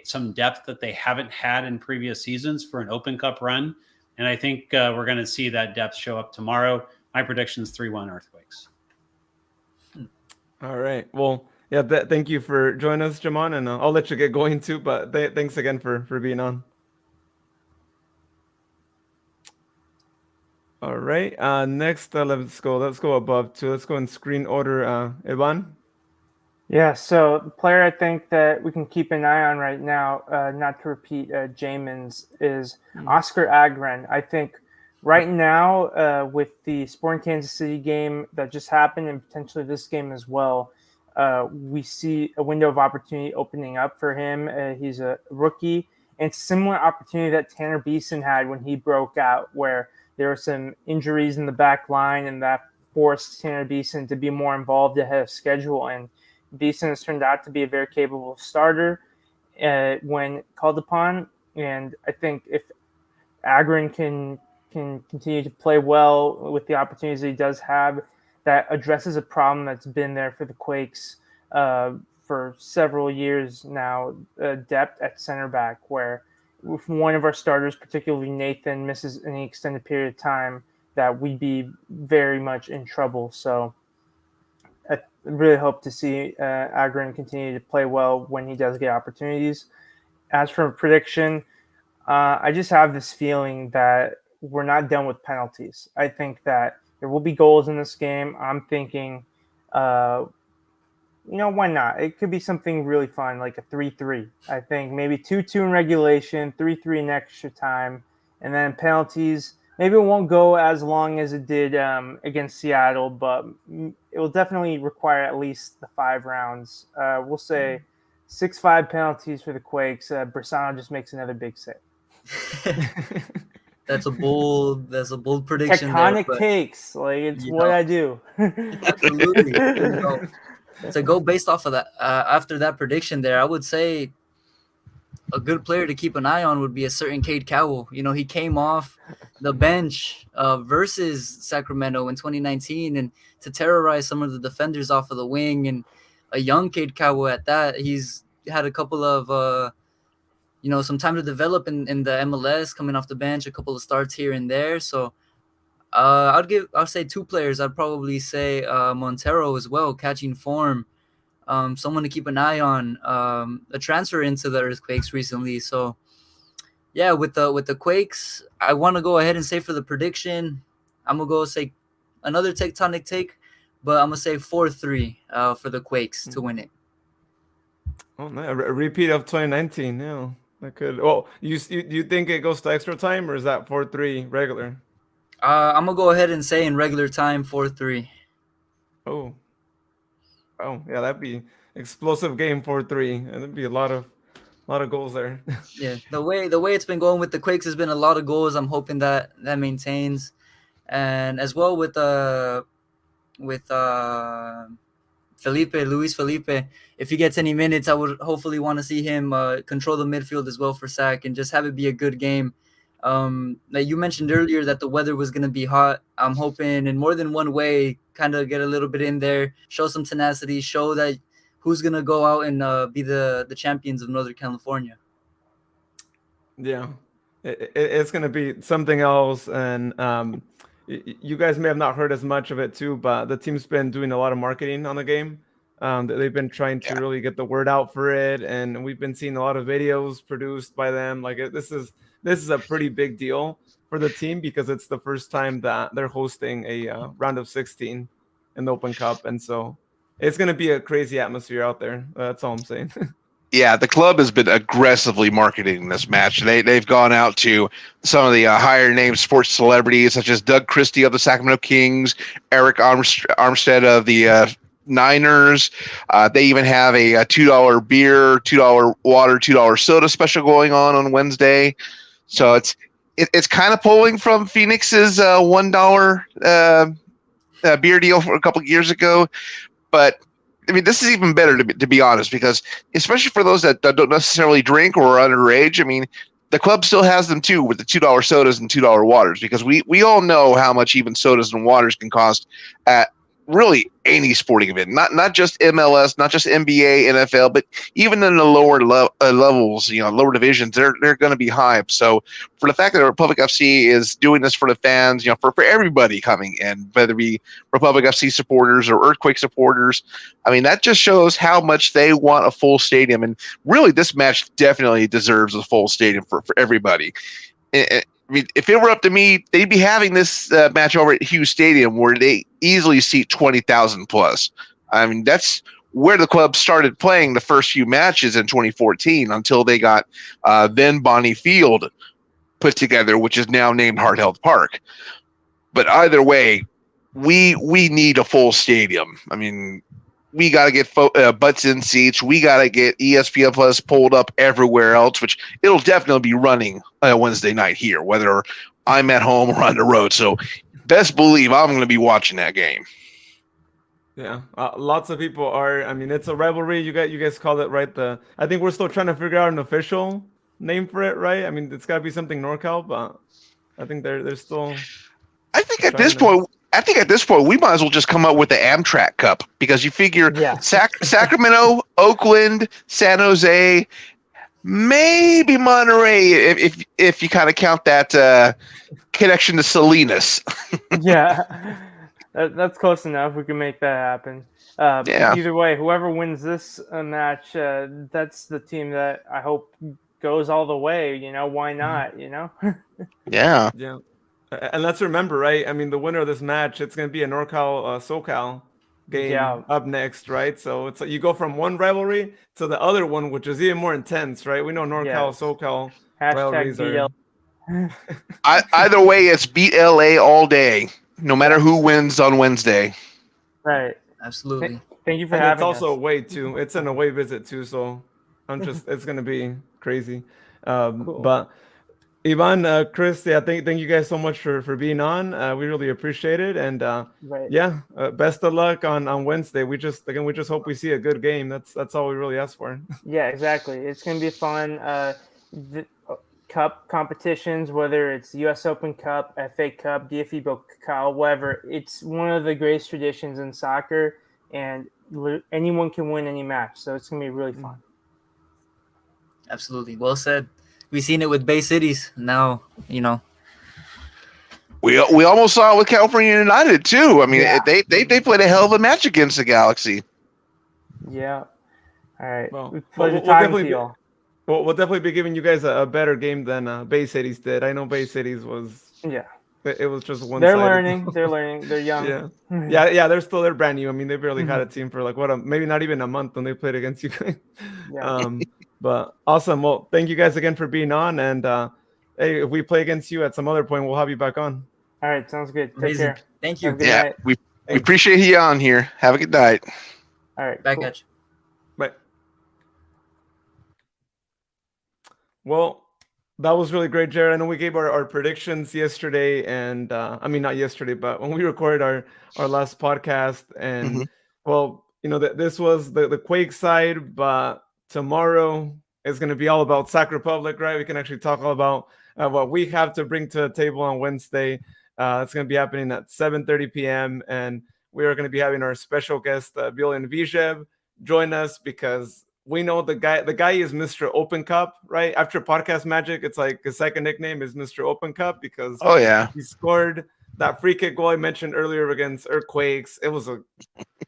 D: some depth that they haven't had in previous seasons for an Open Cup run. And I think we're going to see that depth show up tomorrow. My prediction is 3-1 Earthquakes.
A: All right. Well, yeah, thank you for joining us, Jamon, and I'll let you get going too, but thanks again for being on. All right. Next, let's go above to. Let's go in screen order. Ivan.
C: Yeah, so the player I think that we can keep an eye on right now, not to repeat Jamin's, is Oscar Agren. I think right now, with the Sporting Kansas City game that just happened and potentially this game as well, we see a window of opportunity opening up for him. He's a rookie, and similar opportunity that Tanner Beeson had when he broke out, where there were some injuries in the back line, and that forced Tanner Beeson to be more involved ahead of schedule. And Beeson has turned out to be a very capable starter when called upon. And I think if Agren can continue to play well with the opportunities that he does have, that addresses a problem that's been there for the Quakes for several years now, depth at center back, where if one of our starters, particularly Nathan, misses any extended period of time, that we'd be very much in trouble. So I really hope to see Agren continue to play well when he does get opportunities. As for a prediction, I just have this feeling that we're not done with penalties. I think that there will be goals in this game. I'm thinking, why not? It could be something really fun, like a 3-3. I think maybe 2-2 in regulation, 3-3 in extra time, and then penalties. Maybe it won't go as long as it did against Seattle, but it will definitely require at least the 5 rounds. We'll say 6-5 penalties for the Quakes. Bersano just makes another big save.
B: That's a bold prediction.
C: Tectonic takes, it's what I do.
B: Absolutely. To go based off of that, after that prediction there, I would say a good player to keep an eye on would be a certain Cade Cowell. You know, he came off the bench versus Sacramento in 2019 and to terrorize some of the defenders off of the wing, and a young Cade Cowell at that. He's had a couple of some time to develop in the MLS, coming off the bench, a couple of starts here and there. So I'll say two players. I'd probably say Montero as well, catching form. Someone to keep an eye on. A transfer into the Earthquakes recently. So yeah, with the Quakes, I want to go ahead and say for the prediction, I'm gonna go say another tectonic take, but I'm gonna say 4-3 for the Quakes to win it.
A: Oh, no, a repeat of 2019. Yeah, that could. Well, you think it goes to extra time, or is that 4-3 regular?
B: I'm gonna go ahead and say in regular time 4-3.
A: Oh, yeah, that'd be explosive game 4-3, and there'd be a lot of goals there.
B: Yeah, the way it's been going with the Quakes has been a lot of goals. I'm hoping that maintains, and as well with Luis Felipe. If he gets any minutes, I would hopefully want to see him control the midfield as well for Sac and just have it be a good game. Like you mentioned earlier that the weather was going to be hot. I'm hoping in more than one way, kind of get a little bit in there, show some tenacity, show that who's going to go out and be the champions of Northern California.
A: Yeah, it's going to be something else. And you guys may have not heard as much of it too, but the team's been doing a lot of marketing on the game. They've been trying to really get the word out for it. And we've been seeing a lot of videos produced by them. Like this is a pretty big deal for the team because it's the first time that they're hosting a round of 16 in the Open Cup. And so it's going to be a crazy atmosphere out there. That's all I'm saying.
E: Yeah, the club has been aggressively marketing this match. They've gone out to some of the higher name sports celebrities, such as Doug Christie of the Sacramento Kings, Eric Armstead of the Niners. They even have a $2 beer, $2 water, $2 soda special going on Wednesday. So it's kind of pulling from Phoenix's $1 beer deal for a couple of years ago, but I mean, this is even better to be honest, because especially for those that don't necessarily drink or are underage, I mean, the club still has them too with the $2 sodas and $2 waters, because we all know how much even sodas and waters can cost at really any sporting event, not just MLS, not just NBA, NFL, but even in the lower levels, lower divisions, they're going to be high. So for the fact that Republic FC is doing this for the fans, for everybody coming in, whether it be Republic FC supporters or Earthquake supporters, I mean, that just shows how much they want a full stadium. And really, this match definitely deserves a full stadium for everybody. I mean, if it were up to me, they'd be having this match over at Hughes Stadium, where they easily seat 20,000 plus. I mean, that's where the club started playing the first few matches in 2014 until they got then Bonnie Field put together, which is now named Hart Health Park. But either way, we need a full stadium. I mean, we got to get butts in seats. We got to get ESPN Plus pulled up everywhere else, which it'll definitely be running Wednesday night here, whether I'm at home or on the road. So best believe I'm going to be watching that game.
A: Yeah, lots of people are. I mean, it's a rivalry. You guys call it right. I think we're still trying to figure out an official name for it, right? I mean, it's got to be something NorCal, but I think they're still.
E: I think at this point, we might as well just come up with the Amtrak Cup, because you figure Sacramento, Oakland, San Jose, maybe Monterey, if you kind of count that connection to Salinas.
C: Yeah, that's close enough. We can make that happen. Either way, whoever wins this match, that's the team that I hope goes all the way. Why not?
E: Yeah.
A: Yeah. And let's remember, right? I mean, the winner of this match, it's going to be a NorCal SoCal game up next, right? So it's like you go from one rivalry to the other one, which is even more intense, right? We know NorCal SoCal rivalries are.
E: Either way, it's beat LA all day, no matter who wins on Wednesday.
C: Right.
B: Absolutely.
C: Thank you for having us.
A: It's also away too. It's an away visit too, so it's going to be crazy.
C: Cool.
A: But Ivan, Chris, yeah, thank you guys so much for being on. We really appreciate it, and
C: Right.
A: yeah, best of luck on Wednesday. We just hope we see a good game. That's all we really ask for.
C: Yeah, exactly. It's going to be fun. Cup competitions, whether it's U.S. Open Cup, FA Cup, DFB Cup, whatever, it's one of the greatest traditions in soccer, and anyone can win any match. So it's going to be really fun.
B: Absolutely. Well said. We've seen it with Bay Cities. Now,
E: We almost saw it with California United too. I mean,
C: Yeah.
E: they played a hell of a match against the Galaxy.
C: Yeah. All right.
A: Well,
C: Pleasure
A: we'll
C: talking
A: definitely
C: to you all.
A: We'll definitely be giving you guys a better game than Bay Cities did. I know Bay Cities was
C: Yeah.
A: it was just one.
C: They're learning. They're young.
A: Yeah. They're brand new. I mean, they barely had a team for like maybe not even a month when they played against you guys.
C: Yeah.
A: But awesome. Well, thank you guys again for being on. And hey, if we play against you at some other point, we'll have you back on.
C: All right. Sounds good. Take
B: amazing.
C: care.
B: Thank
C: Have
B: you.
C: a good
E: Yeah,
C: night.
E: we appreciate you on here. Have a good night.
C: All right.
B: Back
C: cool.
B: at you.
A: Bye. Well, that was really great, Jared. I know we gave our predictions yesterday, and I mean not yesterday, but when we recorded our last podcast, and well, this was the Quake side, but tomorrow is going to be all about Sac Republic, right? We can actually talk all about what we have to bring to the table on Wednesday. It's going to be happening at 7:30 p.m. and we are going to be having our special guest, Bjorn Vijev, join us because we know the guy is Mr. Open Cup, right? After Podcast Magic, it's like his second nickname is Mr. Open Cup because he scored that free kick goal I mentioned earlier against Quakes. It was a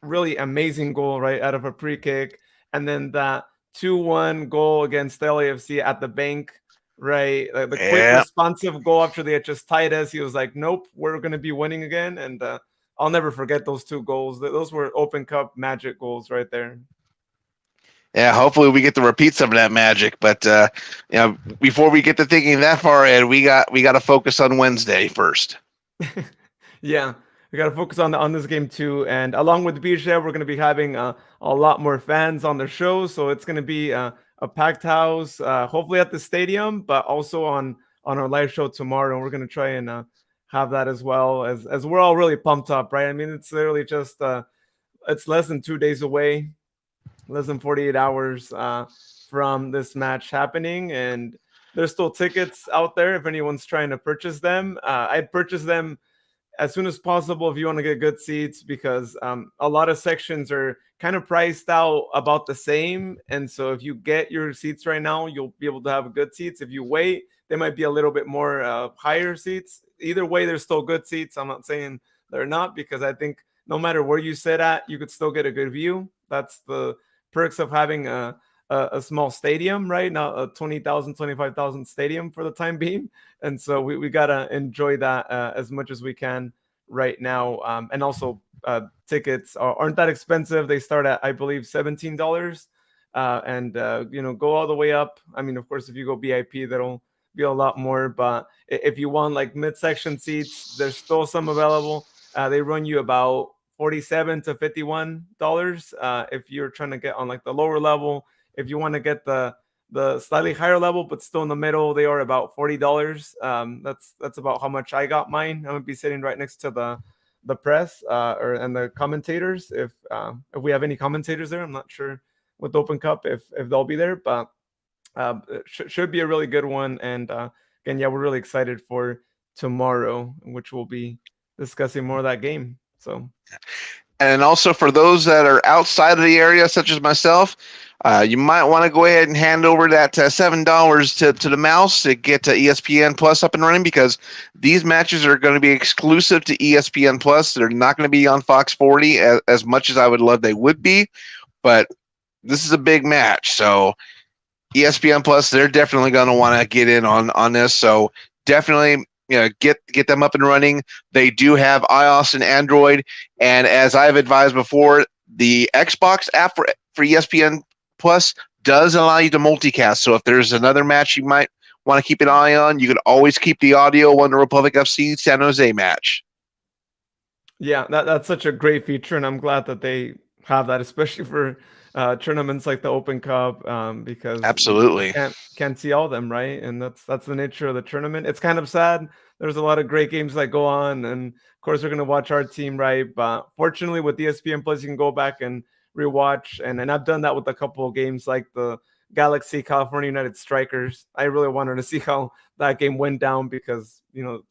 A: really amazing goal, right, out of a free kick. And then that 2-1 goal against LAFC at the bank, right? Like the quick responsive goal after they had just tied us. He was like, nope, we're going to be winning again. And I'll never forget those two goals. Those were Open Cup magic goals right there.
E: Yeah, hopefully we get to repeat some of that magic. But before we get to thinking that far ahead, we got to focus on Wednesday first.
A: Yeah, we got to focus on this game too. And along with BJ, we're going to be having a lot more fans on the show. So it's going to be a packed house, hopefully at the stadium, but also on our live show tomorrow. We're going to try and have that as well, as we're all really pumped up, right? I mean, it's literally just it's less than 2 days away. Less than 48 hours from this match happening, and there's still tickets out there if anyone's trying to purchase them. I'd purchase them as soon as possible if you want to get good seats, because a lot of sections are kind of priced out about the same, and so if you get your seats right now, you'll be able to have good seats. If you wait, they might be a little bit more higher seats. Either way, there's still good seats. I'm not saying they're not, because I think no matter where you sit at, you could still get a good view. That's the perks of having a small stadium, right? Not a 20,000, 25,000 stadium for the time being. And so we got to enjoy that as much as we can right now. And also tickets aren't that expensive. They start at, I believe, $17 and go all the way up. I mean, of course, if you go VIP, that'll be a lot more. But if you want like midsection seats, there's still some available. They run you about $47 to $51 if you're trying to get on like the lower level. If you want to get the slightly higher level but still in the middle, they are about $40. That's about how much I got mine. I'm gonna be sitting right next to the press and the commentators. If we have any commentators there, I'm not sure with Open Cup if they'll be there, but it should be a really good one. And again, yeah, we're really excited for tomorrow, which we'll be discussing more of that game. So,
E: and also for those that are outside of the area, such as myself, you might want to go ahead and hand over that $7 to the mouse to get ESPN Plus up and running, because these matches are going to be exclusive to ESPN Plus. They're not going to be on Fox 40 as much as I would love they would be, but this is a big match. So ESPN Plus, they're definitely going to want to get in on this. So definitely, get them up and running. They do have iOS and Android, and as I've advised before, the Xbox app for ESPN Plus does allow you to multicast. So if there's another match you might want to keep an eye on, you can always keep the audio on the Republic FC San Jose match.
A: Yeah, that's such a great feature, and I'm glad that they have that, especially for tournaments like the Open Cup, because
E: Absolutely.
A: can't see all of them, right? And that's the nature of the tournament. It's kind of sad. There's a lot of great games that go on, and of course we're gonna watch our team, right? But fortunately, with ESPN Plus, you can go back and rewatch, and I've done that with a couple of games like the Galaxy California United Strikers. I really wanted to see how that game went down because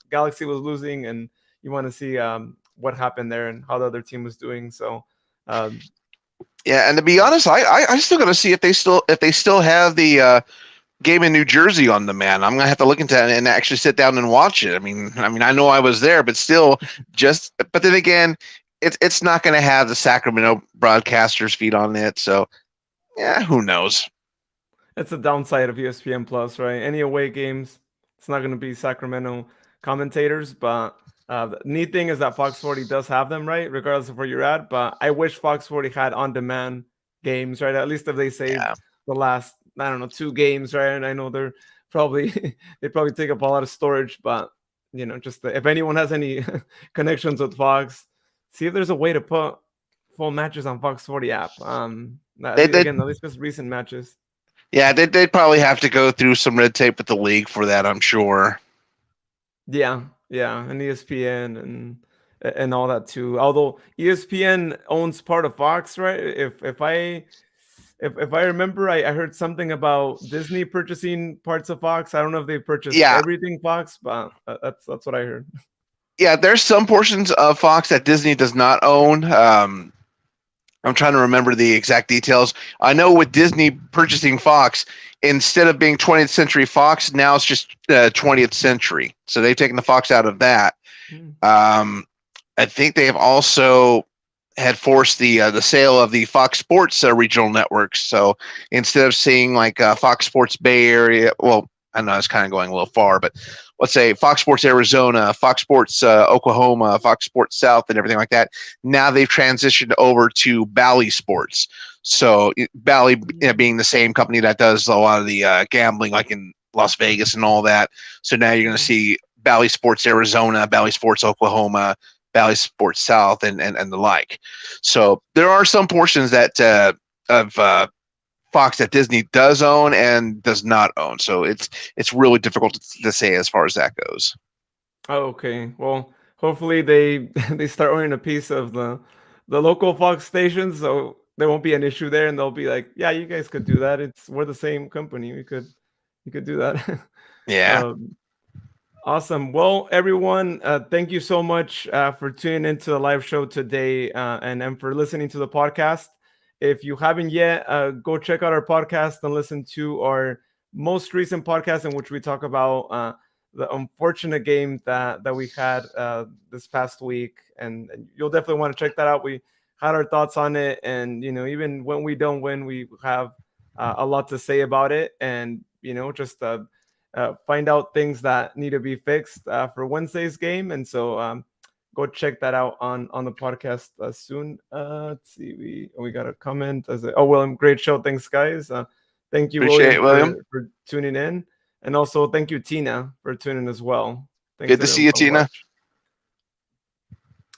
A: Galaxy was losing, and you want to see what happened there and how the other team was doing. So
E: yeah, and to be honest, I still got to see if they still have the game in New Jersey on demand. I'm gonna have to look into it and actually sit down and watch it. I mean, I know I was there, but still, but then again, it's not gonna have the Sacramento broadcasters feed on it. So yeah, who knows?
A: It's the downside of ESPN Plus, right? Any away games, it's not going to be Sacramento commentators, but the neat thing is that Fox 40 does have them, right? Regardless of where you're at. But I wish Fox 40 had on-demand games, right? At least if they saved the last, I don't know, 2 games, right? And I know they probably take up a lot of storage, but just if anyone has any connections with Fox, see if there's a way to put full matches on Fox 40 app. Again, at least just recent matches.
E: Yeah, they'd probably have to go through some red tape with the league for that, I'm sure.
A: Yeah, and ESPN and all that too. Although ESPN owns part of Fox, right? If I remember, I heard something about Disney purchasing parts of Fox. I don't know if they purchased everything Fox, but that's what I heard.
E: Yeah, there's some portions of Fox that Disney does not own. I'm trying to remember the exact details. I know with Disney purchasing Fox, instead of being 20th Century Fox, now it's just 20th Century. So they've taken the Fox out of that. I think they have also had forced the sale of the Fox Sports regional networks. So instead of seeing like Fox Sports Bay Area, well, I know it's kind of going a little far, but let's say Fox Sports Arizona, Fox Sports Oklahoma, Fox Sports South, and everything like that. Now they've transitioned over to Bally Sports. So Bally being the same company that does a lot of the gambling, like in Las Vegas and all that. So now you're going to see Bally Sports Arizona, Bally Sports Oklahoma, Bally Sports South, and the like. So there are some portions that of Fox that Disney does own and does not own. So it's really difficult to say as far as that goes.
A: Oh, okay. Well, hopefully they start owning a piece of the local Fox stations, so there won't be an issue there, and they'll be like, yeah, you guys could do that. We're the same company. You could do that.
E: Yeah.
A: Awesome. Well, everyone, thank you so much for tuning into the live show today and for listening to the podcast. If you haven't yet, go check out our podcast and listen to our most recent podcast in which we talk about the unfortunate game that we had this past week. And you'll definitely want to check that out. We had our thoughts on it. And, even when we don't win, we have a lot to say about it. And, just find out things that need to be fixed for Wednesday's game. And so go check that out on the podcast soon. Let's see, we got a comment. William, great show. Thanks, guys. Thank you, William, for tuning in. And also thank you, Tina, for tuning in as well. Thanks.
E: Good to see you, Tina.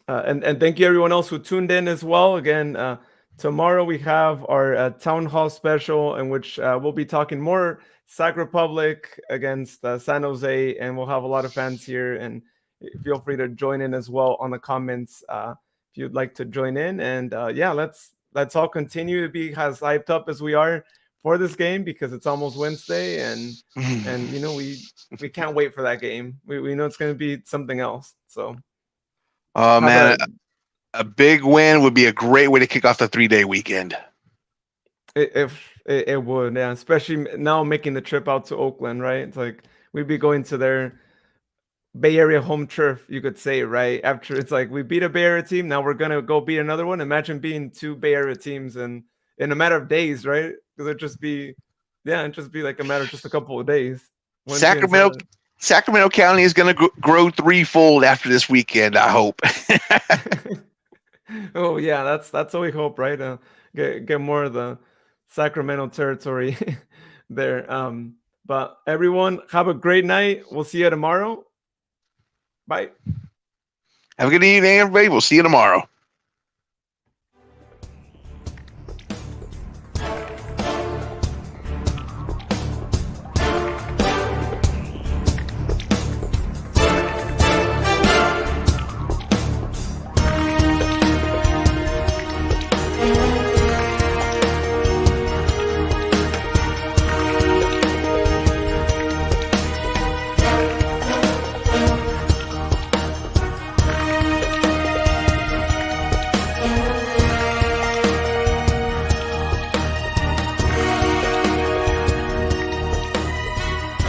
A: And thank you, everyone else who tuned in as well. Again, tomorrow we have our town hall special in which we'll be talking more Sac Republic against San Jose, and we'll have a lot of fans here. And feel free to join in as well on the comments if you'd like to join in. And let's all continue to be as hyped up as we are for this game because it's almost Wednesday, and we can't wait for that game. We know it's going to be something else. So,
E: oh man, a big win would be a great way to kick off the 3-day weekend.
A: It would, yeah, especially now making the trip out to Oakland, right? It's like we'd be going to their Bay Area home turf, you could say, right? After it's like we beat a Bay Area team, now we're gonna go beat another one. Imagine being 2 Bay Area teams in a matter of days, right? Because it'd just be like a matter of just a couple of days.
E: Sacramento County is gonna grow threefold after this weekend, I hope.
A: Oh yeah, that's what we hope, right? Get more of the Sacramento territory there. But everyone, have a great night. We'll see you tomorrow. Bye.
E: Have a good evening, everybody. We'll see you tomorrow.